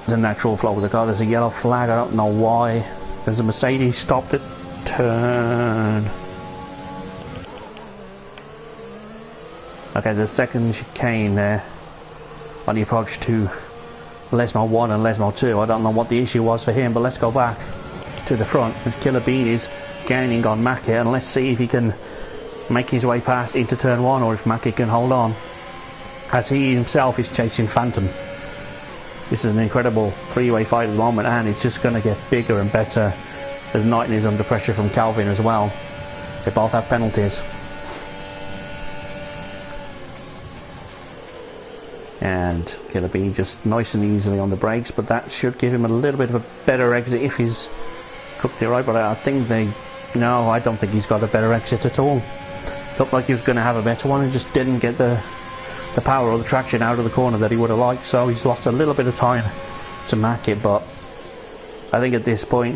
the natural flow of the car. There's a yellow flag, I don't know why. There's a Mercedes stopped at turn. Okay, the second chicane there on the approach to Lesmo 1 and Lesmo 2. I don't know what the issue was for him, but let's go back to the front. Killer Bean is gaining on Mackie, and let's see if he can make his way past into turn 1, or if Mackie can hold on, as he himself is chasing Phantom. This is an incredible 3-way fight at the moment, and it's just going to get bigger and better as Knighton is under pressure from Calvin as well. They both have penalties. And Killer Bee just nice and easily on the brakes, but that should give him a little bit of a better exit if he's cooked it right. But I think no, I don't think he's got a better exit at all. Looked like he was going to have a better one and just didn't get the power or the traction out of the corner that he would have liked, so he's lost a little bit of time to mark it. But I think at this point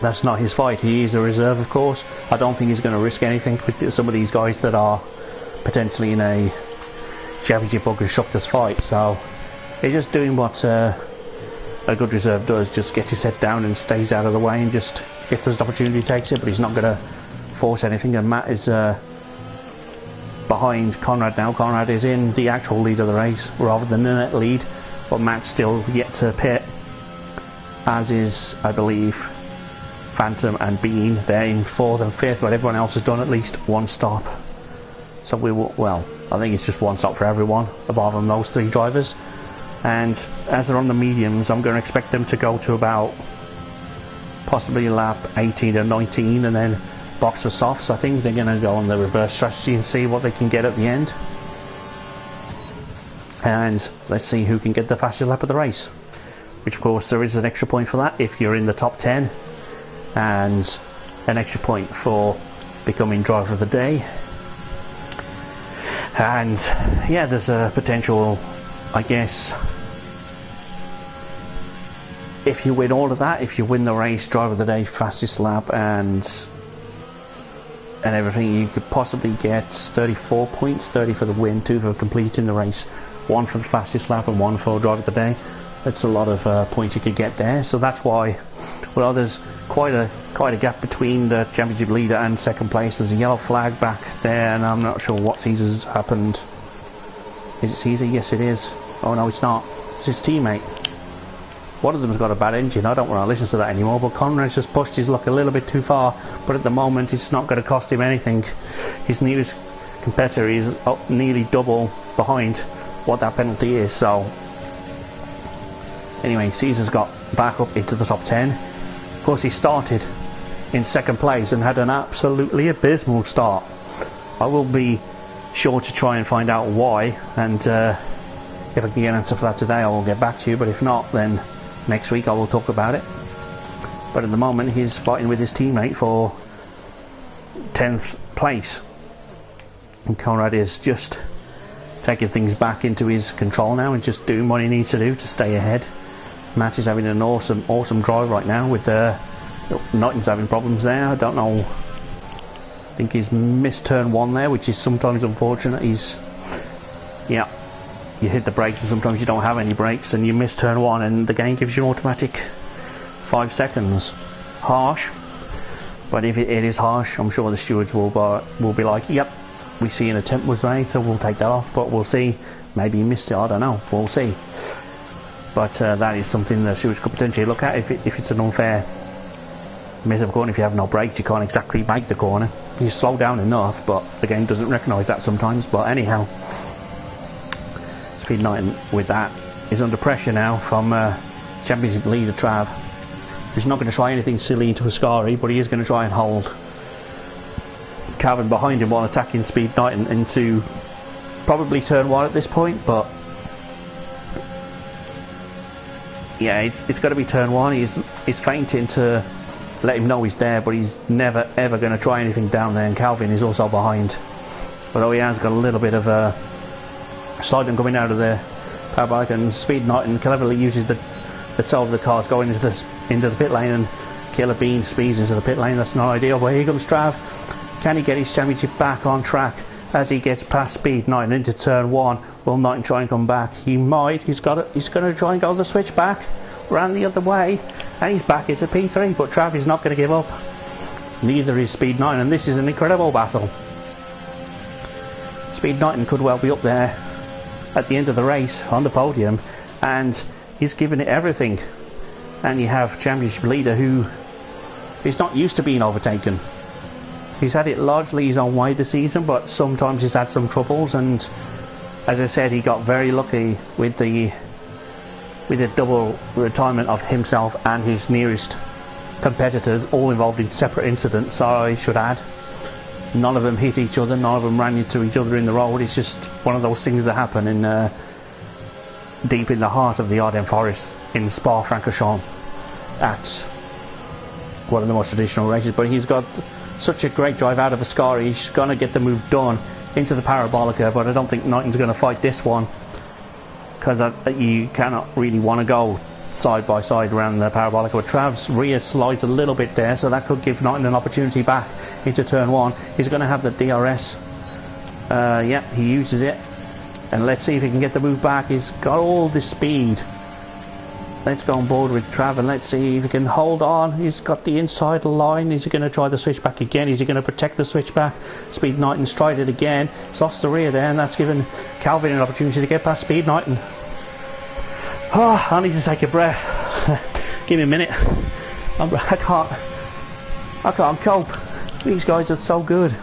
that's not his fight. He is a reserve, of course. I don't think he's going to risk anything with some of these guys that are potentially in a championship or constructors fight, so he's just doing what a good reserve does, just get his head down and stays out of the way, and just if there's an opportunity, takes it, but he's not going to force anything. And Matt is behind Conrad now. Conrad is in the actual lead of the race rather than the net lead, but Matt's still yet to pit, as is, I believe, Phantom and Bean. They're in 4th and 5th, but everyone else has done at least one stop. So we will, well, I think it's just one stop for everyone apart from those 3 drivers. And as they're on the mediums, I'm going to expect them to go to about possibly lap 18 or 19 and then box for softs. I think they're going to go on the reverse strategy and see what they can get at the end. And let's see who can get the fastest lap of the race, which of course there is an extra point for that if you're in the top 10, and an extra point for becoming driver of the day. And yeah, there's a potential, I guess, if you win all of that, if you win the race, driver of the day, fastest lap, and everything, you could possibly get 34 points, 30 for the win, 2 for completing the race, 1 for the fastest lap and 1 for driver of the day. That's a lot of points you could get there. So that's why, well, there's quite a gap between the championship leader and second place. There's a yellow flag back there, and I'm not sure what Caesar's happened. Is it Caesar? Yes, it is. Oh no, it's not. It's his teammate. one of them's got a bad engine. I don't want to listen to that anymore, but Conrad's just pushed his luck a little bit too far, but at the moment it's not going to cost him anything. His nearest competitor is up nearly double behind what that penalty is. So anyway, Caesar's got back up into the top 10. Of course, he started in second place and had an absolutely abysmal start. I will be sure to try and find out why, and if I can get an answer for that today, I will get back to you, but if not, then next week I will talk about it. But at the moment he's fighting with his teammate for 10th place, and Conrad is just taking things back into his control now and just doing what he needs to do to stay ahead. Matt is having an awesome drive right now with Knighton's having problems there. I don't know, I think he's missed turn 1 there, which is sometimes unfortunate. Yeah, you hit the brakes and sometimes you don't have any brakes and you miss turn 1 and the game gives you an automatic 5 seconds. Harsh, but if it is harsh, I'm sure the stewards will be like, yep, we see an attempt was made, so we'll take that off, but we'll see. Maybe he missed it, I don't know, we'll see. But that is something the stewards could potentially look at if it's an unfair miss of a corner. If you have no brakes, you can't exactly make the corner. You slow down enough, but the game doesn't recognise that sometimes. But anyhow, Speed Knighton with that is under pressure now from Championship leader Trav. He's not going to try anything silly into Ascari, but he is going to try and hold Calvin behind him while attacking Speed Knighton into probably turn 1 at this point. But yeah, it's got to be turn 1. He's feinting to let him know he's there, but he's never ever going to try anything down there, and Calvin is also behind, although he has got a little bit of a sliding coming out of the parabolic, and Speed Knighton cleverly uses the toe of the cars going into the pit lane, and Killer Bean speeds into the pit lane. That's not ideal, but here comes Trav. Can he get his championship back on track as he gets past Speed Knighton into turn 1? Will Knighton try and come back? He might. He's going to try and go the switch back round the other way, and he's back into P3, but Trav is not going to give up. Neither is Speed Knighton, and this is an incredible battle. Speed Knighton could well be up there at the end of the race on the podium, and he's given it everything. And you have Championship leader who is not used to being overtaken. He's had it largely his own way this season, but sometimes he's had some troubles, and as I said, he got very lucky with the double retirement of himself and his nearest competitors, all involved in separate incidents. So I should add, none of them hit each other, none of them ran into each other in the road. It's just one of those things that happen in deep in the heart of the Ardennes Forest in Spa-Francorchamps at one of the most traditional races. But he's got such a great drive out of Ascari. He's going to get the move done into the Parabolica, but I don't think Knighton's going to fight this one, because you cannot really want to go side by side around the Parabolica. But Trav's rear slides a little bit there, so that could give Knighton an opportunity back into turn 1. He's going to have the DRS. Yeah, he uses it, and let's see if he can get the move back. He's got all the speed. Let's go on board with Trav and let's see if he can hold on. He's got the inside line. Is he going to try the switchback again? Is he going to protect the switchback? Speed Knighton's tried it again. He's lost the rear there, and that's given Calvin an opportunity to get past Speed Knighton. Oh, I need to take a breath. Give me a minute. I can't cope. These guys are so good.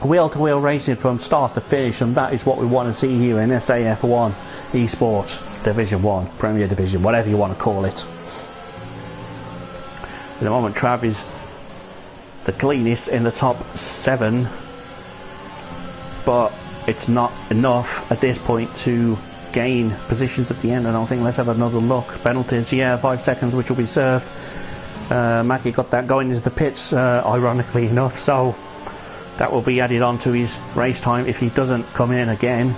Wheel-to-wheel racing from start to finish, and that is what we want to see here in SAF1 Esports Division 1, Premier Division, whatever you want to call it. At the moment, Trav is the cleanest in the top 7, but it's not enough at this point to gain positions at the end. I don't think. Let's have another look. Penalties, yeah, 5 seconds, which will be served. Mackie got that going into the pits, ironically enough, so that will be added on to his race time if he doesn't come in again.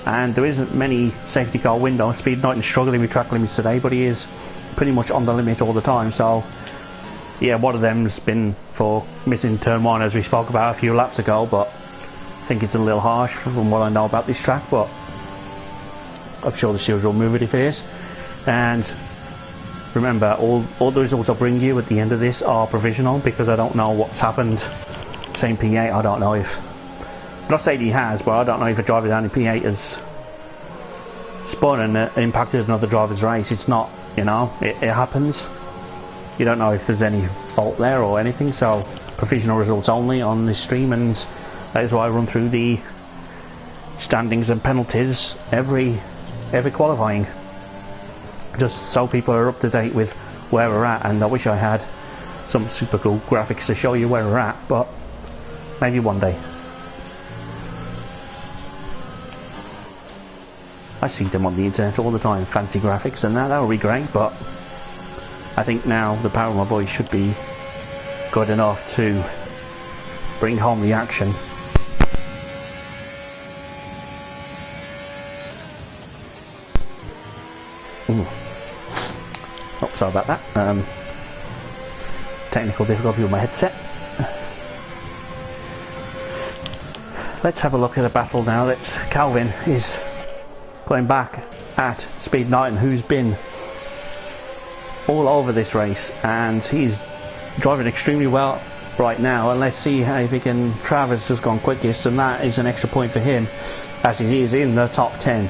And there isn't many safety car windows. Speed Knighton struggling with track limits today, but he is pretty much on the limit all the time. So yeah, one of them's been for missing turn 1, as we spoke about a few laps ago, but I think it's a little harsh from what I know about this track, but I'm sure the stewards will move it if it is. And remember, all the results I'll bring you at the end of this are provisional, because I don't know what's happened. Same P8, I don't know if, I'm not saying he has, but I don't know if a driver down in P8 has spun and impacted another driver's race. It's not, you know, it happens. You don't know if there's any fault there or anything, so provisional results only on this stream, and that is why I run through the standings and penalties every qualifying, just so people are up to date with where we're at. And I wish I had some super cool graphics to show you where we're at, but maybe one day. I see them on the internet all the time, fancy graphics and that would be great, but I think now the power of my voice should be good enough to bring home the action. Oh, sorry about that. Technical difficulty with my headset. Let's have a look at a battle now. That's Calvin is going back at Speed Knighton, who's been all over this race, and he's driving extremely well right now. And let's see how if he can. Trav has just gone quickest, and that is an extra point for him, as he is in the top 10.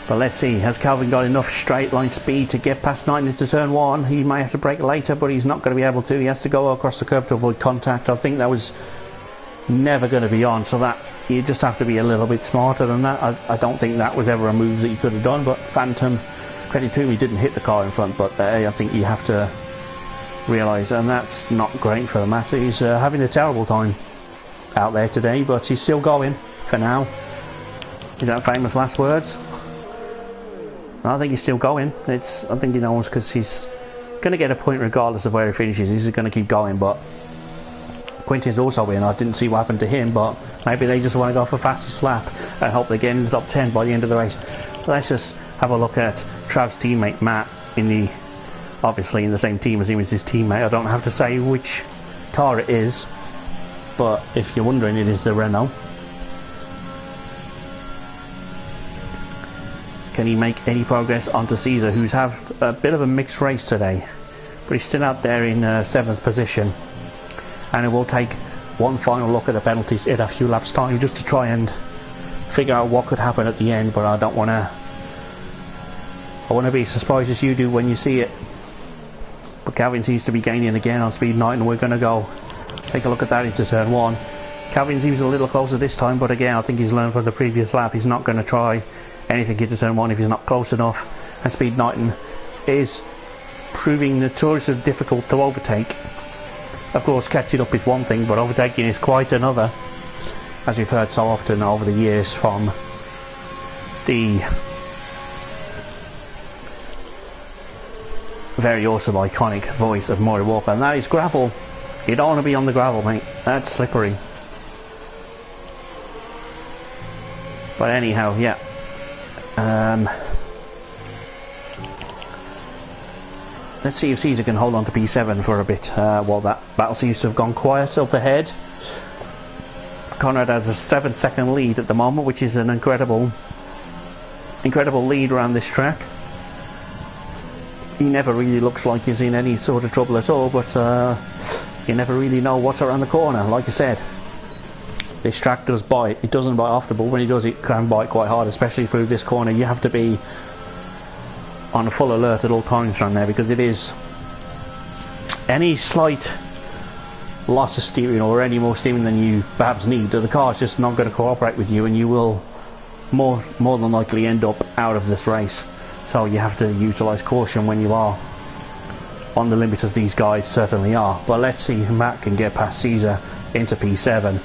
But let's see, has Calvin got enough straight line speed to get past Knighton into turn 1? He may have to brake later, but he's not going to be able to. He has to go across the curb to avoid contact. I think that was never going to be on, so that you just have to be a little bit smarter than that. I don't think that was ever a move that you could have done, but Phantom, credit to him, he didn't hit the car in front, but I think you have to realise, and that's not great for the matter. He's having a terrible time out there today, but he's still going for now. Is that famous last words? I think he's still going. I think he knows, because he's going to get a point regardless of where he finishes. He's going to keep going, but Quintin's also in. I didn't see what happened to him, but maybe they just want to go for fastest lap and hope they get in the top 10 by the end of the race. Let's just have a look at Trav's teammate Matt, obviously in the same team as him as his teammate. I don't have to say which car it is, but if you're wondering, it is the Renault. Can he make any progress onto Caesar, who's had a bit of a mixed race today, but he's still out there in 7th position, and it will take one final look at the penalties in a few laps time just to try and figure out what could happen at the end. But I want to be as surprised as you do when you see it. But Calvin seems to be gaining again on Speed Knighton. We're going to go take a look at that into turn 1. Calvin seems a little closer this time, but again I think he's learned from the previous lap. He's not going to try anything into turn 1 if he's not close enough, and Speed Knighton is proving notoriously difficult to overtake. Of course, catching up is one thing, but overtaking is quite another, as we've heard so often over the years from the very awesome iconic voice of Maury Walker, and that is gravel. You don't want to be on the gravel, mate. That's slippery. But anyhow, yeah. Let's see if Caesar can hold on to P7 for a bit while that battle seems to have gone quiet up ahead. Conrad has a 7-second lead at the moment, which is an incredible lead around this track. He never really looks like he's in any sort of trouble at all, but you never really know what's around the corner. Like I said, this track does bite. It doesn't bite often, but when it does, it can bite quite hard, especially through this corner. You have to be on full alert at all times around there, because it is any slight loss of steering or any more steering than you perhaps need, the car is just not going to cooperate with you, and you will more than likely end up out of this race. So you have to utilise caution when you are on the limit, as these guys certainly are. But let's see if Matt can get past Caesar into P7.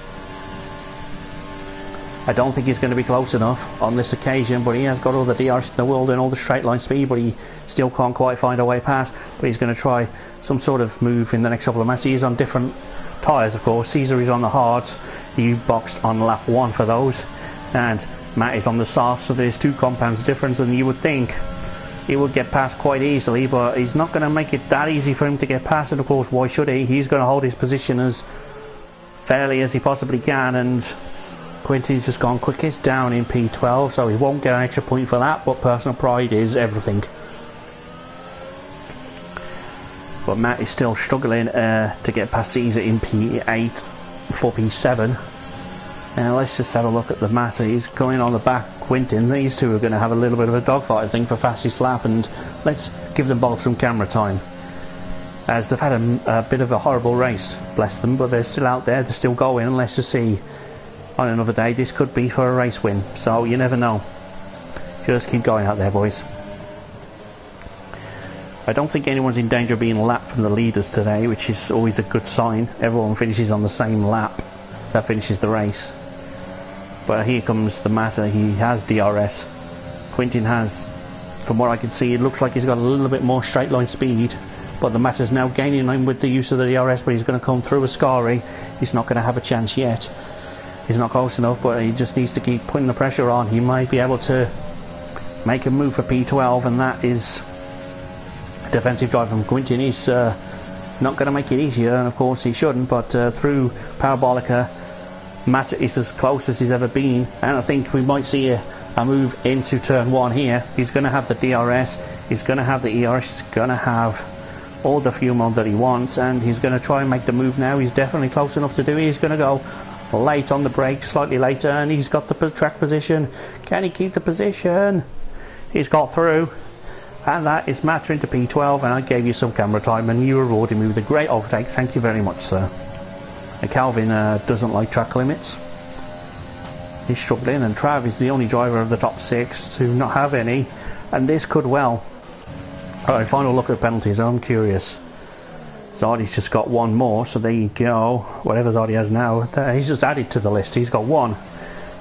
I don't think he's going to be close enough on this occasion, but he has got all the DRS in the world and all the straight line speed, but he still can't quite find a way past. But he's going to try some sort of move in the next couple of matches. He is on different tyres, of course. Caesar is on the hards. He boxed on lap 1 for those, and Matt is on the soft, so there's 2 compounds difference, and you would think he would get past quite easily, but he's not going to make it that easy for him to get past, and of course, why should he? He's going to hold his position as fairly as he possibly can, and Quintin's just gone quickest down in P12, so he won't get an extra point for that, but personal pride is everything. But Matt is still struggling to get past Caesar in P8 for P7, Now let's just have a look at the matter. He's going on the back, Quintin. These two are going to have a little bit of a dogfight, I think, for fastest lap, and let's give them both some camera time. As they've had a bit of a horrible race, bless them, but they're still out there, they're still going, and let's just see, on another day, this could be for a race win, so you never know. Just keep going out there, boys. I don't think anyone's in danger of being lapped from the leaders today, which is always a good sign. Everyone finishes on the same lap. That finishes the race. But here comes the matter. He has DRS. Quintin has, from what I can see, it looks like he's got a little bit more straight line speed. But the matter's now gaining him with the use of the DRS, but he's going to come through Ascari. He's not going to have a chance yet. He's not close enough, but he just needs to keep putting the pressure on. He might be able to make a move for P12, and that is defensive drive from Quintin. He's not going to make it easier, and of course he shouldn't, but through Parabolica, Matt is as close as he's ever been, and I think we might see a move into turn 1 here. He's going to have the DRS, he's going to have the ERS, he's going to have all the fuel mode that he wants, and he's going to try and make the move now. He's definitely close enough to do it. He's going to go late on the brakes, slightly later, and he's got the track position. Can he keep the position? He's got through, and that is Matt into P12, and I gave you some camera time and you rewarded me with a great overtake. Thank you very much, sir. And Calvin doesn't like track limits. He's struggling, and Trav is the only driver of the top 6 to not have any, and this could well. Alright, final look at penalties. I'm curious. Zardy's just got one more, so there you go. Whatever Zardy has now, he's just added to the list. He's got 1.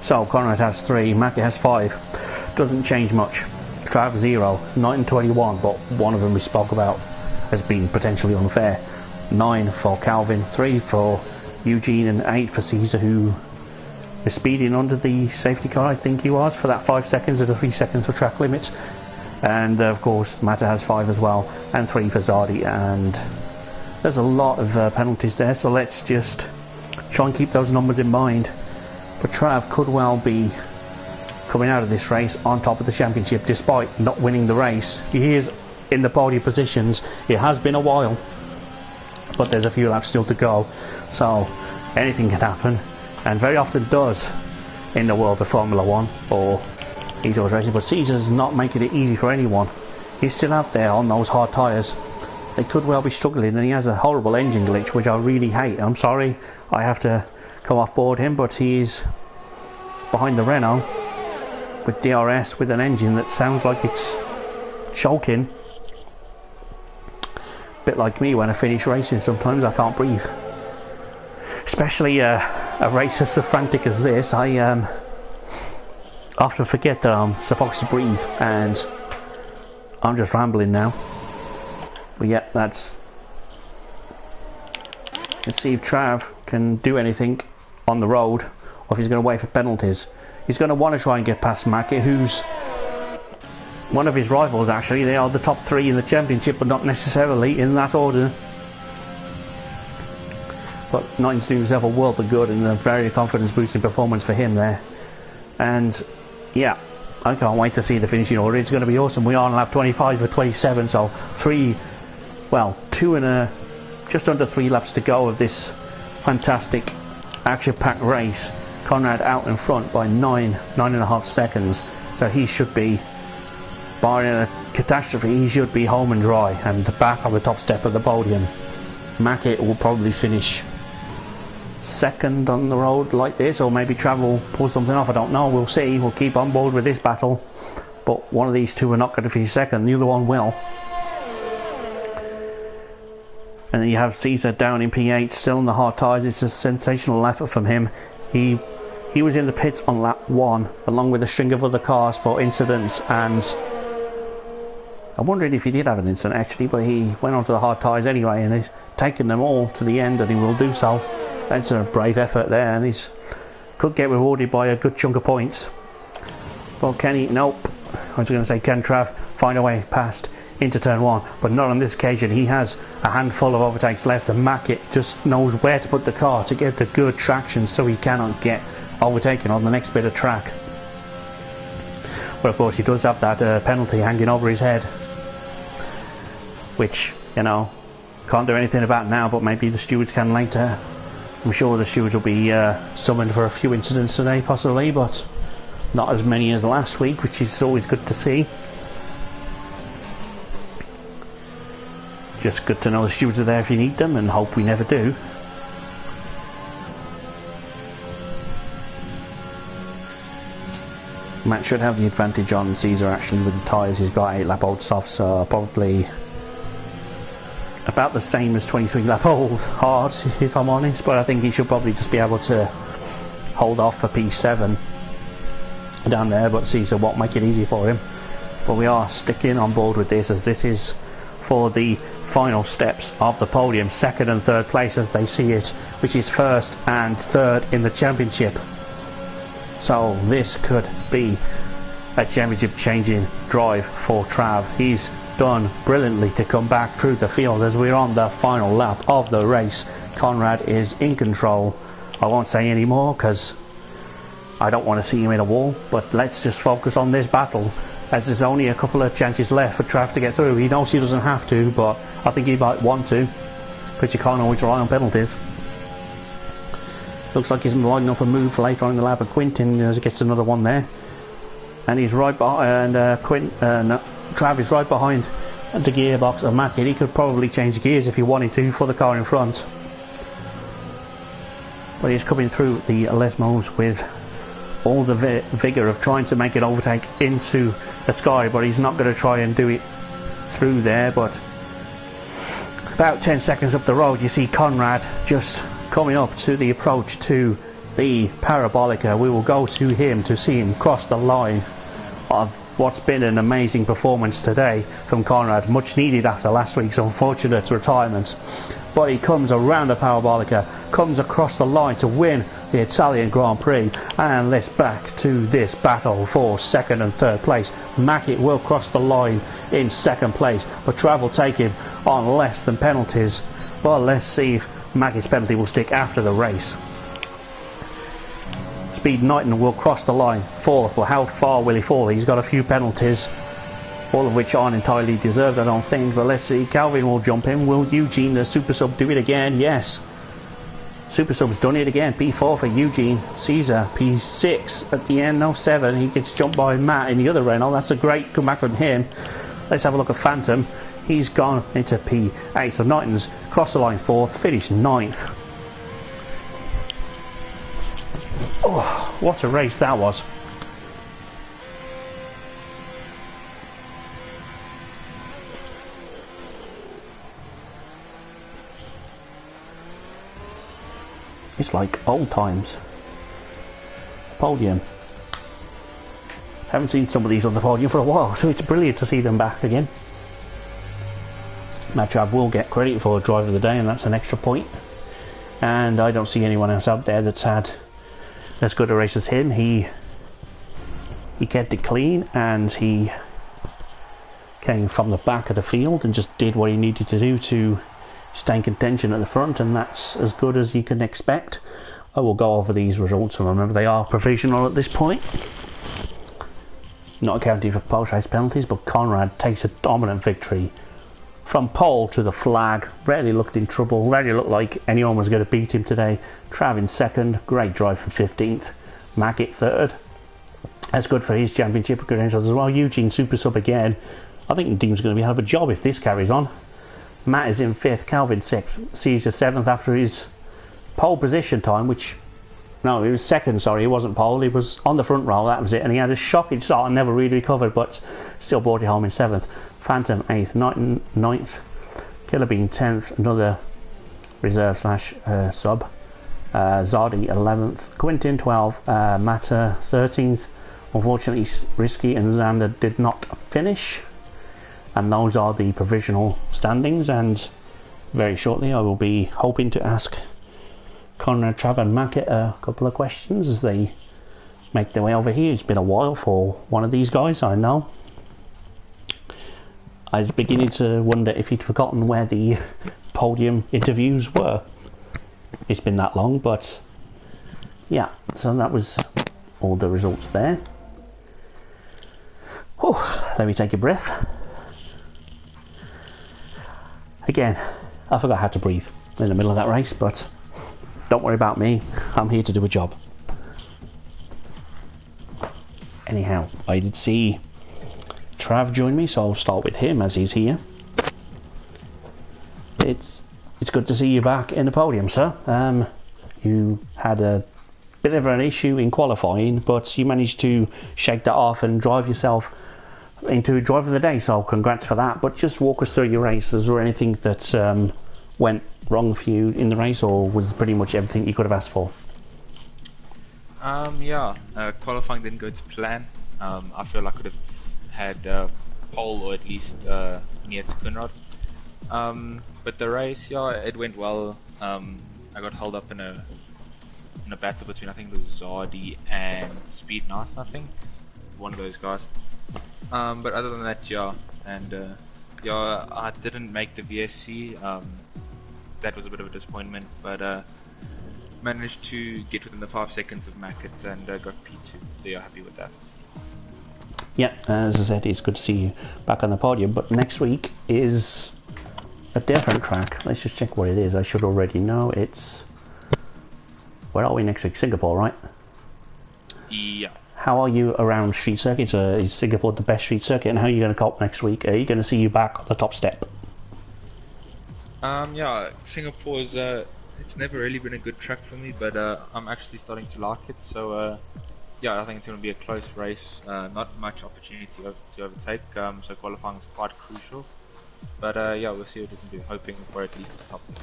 So Conrad has 3, Mackie has 5. Doesn't change much. Trav 0, 9 and 21, but one of them we spoke about as being potentially unfair. 9 for Calvin, 3 for Eugene, and 8 for Caesar, who is speeding under the safety car, I think he was, for that 5 seconds or the 3 seconds for track limits. And of course Mata has 5 as well, and 3 for Zardy, and there's a lot of penalties there, so let's just try and keep those numbers in mind. But Trav could well be coming out of this race on top of the championship despite not winning the race. He is in the podium positions. It has been a while, but there's a few laps still to go, so anything can happen, and very often does in the world of Formula 1 or Esports racing. But Caesar's not making it easy for anyone. He's still out there on those hard tyres. They could well be struggling, and he has a horrible engine glitch, which I really hate. I'm sorry I have to come off board him, but he's behind the Renault with DRS with an engine that sounds like it's choking. Bit like me when I finish racing, sometimes I can't breathe. Especially a race as frantic as this, I often forget that I'm supposed to breathe, and I'm just rambling now. But yeah, that's... Let's see if Trav can do anything on the road, or if he's going to wait for penalties. He's going to want to try and get past Mackie, who's one of his rivals actually. They are the top 3 in the championship, but not necessarily in that order. But Nine's doing himself a world of good, and a very confidence boosting performance for him there. And yeah, I can't wait to see the finishing order. It's going to be awesome. We are on lap 25 or 27, so 2 and just under 3 laps to go of this fantastic action-packed race. Conrad out in front by 9.5 seconds, so he should be, barring a catastrophe, he should be home and dry and back on the top step of the podium. Mackie will probably finish second on the road like this, or maybe Trav will pull something off. I don't know, we'll see. We'll keep on board with this battle, but one of these two are not going to finish second, the other one will. And then you have Caesar down in P8, still on the hard tyres. It's a sensational effort from him. He was in the pits on lap 1 along with a string of other cars for incidents, and I'm wondering if he did have an incident actually, but he went onto the hard tyres anyway, and he's taken them all to the end, and he will do so. That's a brave effort there, and he's could get rewarded by a good chunk of points. Well, can he? Nope. I was going to say, can Trav find a way past into turn 1, but not on this occasion. He has a handful of overtakes left, and Mackett just knows where to put the car to get the good traction so he cannot get overtaken on the next bit of track. But of course he does have that penalty hanging over his head, which, you know, can't do anything about now, but maybe the stewards can later. I'm sure the stewards will be summoned for a few incidents today, possibly, but not as many as last week, which is always good to see. Just good to know the stewards are there if you need them, and hope we never do. Matt should have the advantage on Caesar actually with the tyres. He's got 8 lap old softs, so probably about the same as 23 lap old hard, if I'm honest, but I think he should probably just be able to hold off for P7 down there, but Caesar won't make it easy for him. But we are sticking on board with this, as this is for the final steps of the podium, second and third place as they see it, which is first and third in the championship. So this could be a championship changing drive for Trav. He's done brilliantly to come back through the field as we're on the final lap of the race. Conrad is in control. I won't say any more because I don't want to see him in a wall, but let's just focus on this battle, as there's only a couple of chances left for Trav to get through. He knows he doesn't have to, but I think he might want to, but you can't always rely on penalties. Looks like he's lining up a move for later on in the lap of Quintin as he gets another one there. And he's right behind, Trav is right behind the gearbox of Mackett. He could probably change gears if he wanted to for the car in front. But he's coming through the Lesmos with all the vigour of trying to make an overtake into the sky, but he's not going to try and do it through there. But about 10 seconds up the road, you see Conrad just coming up to the approach to the Parabolica. We will go to him to see him cross the line of what's been an amazing performance today from Conrad, much needed after last week's unfortunate retirement. But he comes around the Parabolica, comes across the line to win the Italian Grand Prix, and let's back to this battle for second and third place. Mackett will cross the line in second place, but Trav will take him on less than penalties. Well, let's see if Mackett's penalty will stick after the race. Speed Knighton will cross the line fourth, but how far will he fall? He's got a few penalties, all of which aren't entirely deserved, I don't think, but let's see. Calvin will jump in. Will Eugene, the Super Sub, do it again? Yes. Super Sub's done it again. P4 for Eugene. Caesar, P6 at the end, no 7. He gets jumped by Matt in the other Renault. That's a great comeback from him. Let's have a look at Phantom. He's gone into P8. So Knighton's crossed the line fourth, finished 9th. Oh, what a race that was. It's like old times. Podium. Haven't seen some of these on the podium for a while, so it's brilliant to see them back again. Matt Trav will get credit for driver of the day, and that's an extra point. And I don't see anyone else out there that's had as good a race as him. He kept it clean, and he came from the back of the field and just did what he needed to do to stay in contention at the front, and that's as good as you can expect. I will go over these results, and remember they are provisional at this point, not accounting for post-race penalties. But Conrad takes a dominant victory from pole to the flag. Rarely looked in trouble, rarely looked like anyone was going to beat him today. Trav in second, great drive from 15th. Mackett third, that's good for his championship credentials as well. Eugene Super Sub again. I think the team's going to be a hell of a job if this carries on. Matt is in 5th, Calvin 6th, Caesar 7th after his pole position time, which, no, he was 2nd, sorry, he wasn't pole, he was on the front row, that was it, and he had a shocking start and never really recovered, but still brought it home in 7th. Phantom 8th, Knighton 9th, Killer Bean 10th, another reserve slash sub, Zardi 11th, Quintin 12th, Matter 13th, unfortunately Risky and Xander did not finish. And those are the provisional standings, and very shortly I will be hoping to ask Conrad, Trav and Mackett a couple of questions as they make their way over here. It's been a while for one of these guys, I know. I was beginning to wonder if he'd forgotten where the podium interviews were. It's been that long, but yeah, so that was all the results there. Whew, let me take a breath. Again, I forgot how to breathe in the middle of that race, but don't worry about me. I'm here to do a job. Anyhow, I did see Trav join me, so I'll start with him as he's here. It's good to see you back in the podium, sir. You had a bit of an issue in qualifying, but you managed to shake that off and drive yourself into driver of the day, so congrats for that. But just walk us through your race. Is there anything that went wrong for you in the race, or was it pretty much everything you could have asked for? Qualifying didn't go to plan. I feel I could have had pole or at least near to Kunrad. But the race, it went well. I got held up in a battle between, I think it was Zardi and Speed Knife, I think, one of those guys. But other than that, I didn't make the VSC. That was a bit of a disappointment, but managed to get within the 5 seconds of Mackets and got P2, so happy with that. Yeah, as I said, it's good to see you back on the podium, but next week is a different track. Let's just check what it is. I should already know. It's... Where are we next week? Singapore, right? Yeah. How are you around street circuits? Is Singapore the best street circuit, and how are you going to cope next week? Are you going to see you back on the top step? Singapore's it's never really been a good track for me, but I'm actually starting to like it. So I think it's going to be a close race. Not much opportunity to overtake. So qualifying is quite crucial. But we'll see what we can do. Hoping for at least the top 10.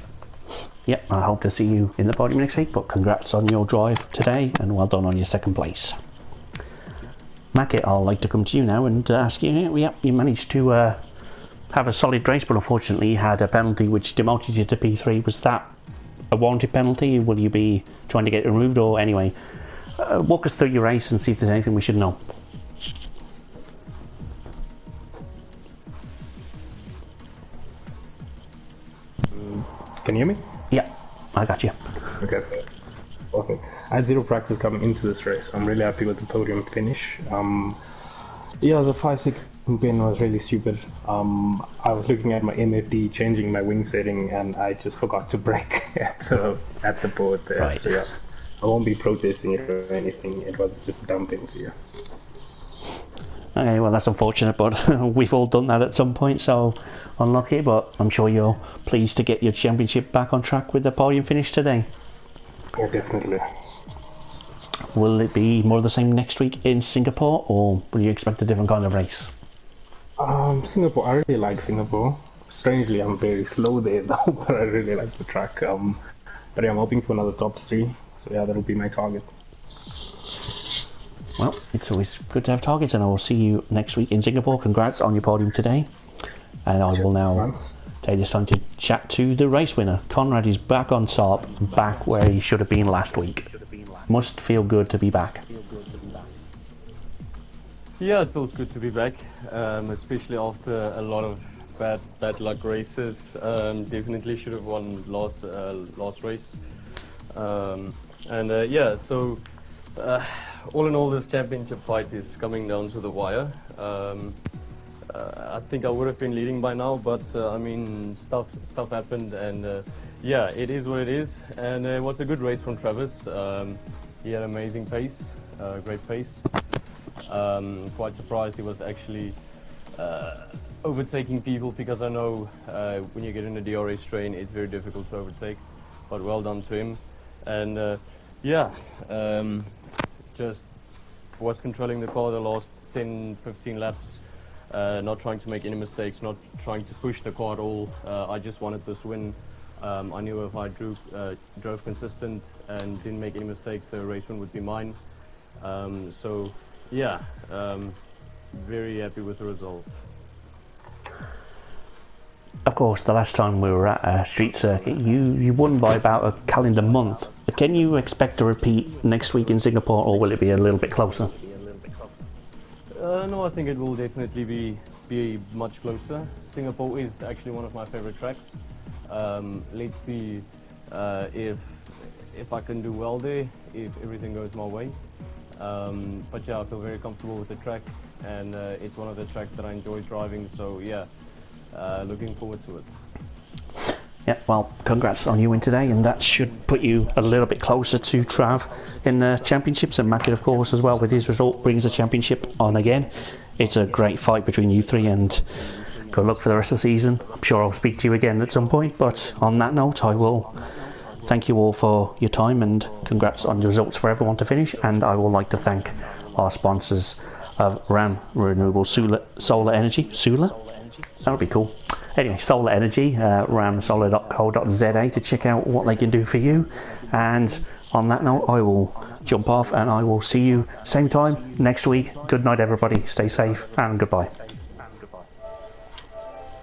Yep, I hope to see you in the podium next week. But congrats on your drive today, and well done on your second place. Mackett, I'd like to come to you now and ask you. Yep, you managed to have a solid race, but unfortunately you had a penalty which demoted you to P3. Was that a warranted penalty? Will you be trying to get it removed, or anyway? Walk us through your race and see if there's anything we should know. Can you hear me? Yeah, I got you. Okay. I had zero practice coming into this race. I'm really happy with the podium finish. The 5-second pin was really stupid. I was looking at my MFD, changing my wing setting, and I just forgot to brake at the board there. Right. So I won't be protesting it or anything. It was just a dumb thing to you. Okay, well that's unfortunate, but we've all done that at some point, so unlucky, but I'm sure you're pleased to get your championship back on track with the podium finish today. Yeah, definitely. Will it be more of the same next week in Singapore, or will you expect a different kind of race? Singapore, I really like Singapore. Strangely, I'm very slow there though, but I really like the track. But I'm hoping for another top 3, so that'll be my target. Well, it's always good to have targets, and I will see you next week in Singapore. Congrats on your podium today. And I will now take this time to chat to the race winner. Conrad is back on top, back where he should have been last week. Must feel good to be back. Yeah, it feels good to be back, especially after a lot of bad luck races. Definitely should have won last race. All in all, this championship fight is coming down to the wire. I think I would have been leading by now, but stuff happened, and it is what it is. And it was a good race from Travis. He had amazing pace, great pace. Quite surprised he was actually overtaking people, because I know when you get in a DRS train, it's very difficult to overtake. But well done to him, and just was controlling the car the last 10-15 laps, not trying to make any mistakes, not trying to push the car at all. I just wanted this win. I knew if I drove consistent and didn't make any mistakes, the race win would be mine. Very happy with the result. Of course, the last time we were at a street circuit, you won by about a calendar month. Can you expect a repeat next week in Singapore, or will it be a little bit closer? No, I think it will definitely be much closer. Singapore is actually one of my favorite tracks. Let's see if I can do well there, if everything goes my way. I feel very comfortable with the track, and it's one of the tracks that I enjoy driving, so looking forward to it. Yeah, well, congrats on you win today, and that should put you a little bit closer to Trav in the championships. And Mackett, of course, as well, with his result, brings the championship on again. It's a great fight between you three, and good luck for the rest of the season. I'm sure I'll speak to you again at some point, but on that note, I will thank you all for your time, and congrats on the results for everyone to finish. And I would like to thank our sponsors of RAM Renewable Solar Energy. Solar? That would be cool. Anyway, Solar Energy, ramsolar.co.za to check out what they can do for you. And on that note, I will jump off and I will see you same time next week. Good night, everybody. Stay safe and goodbye.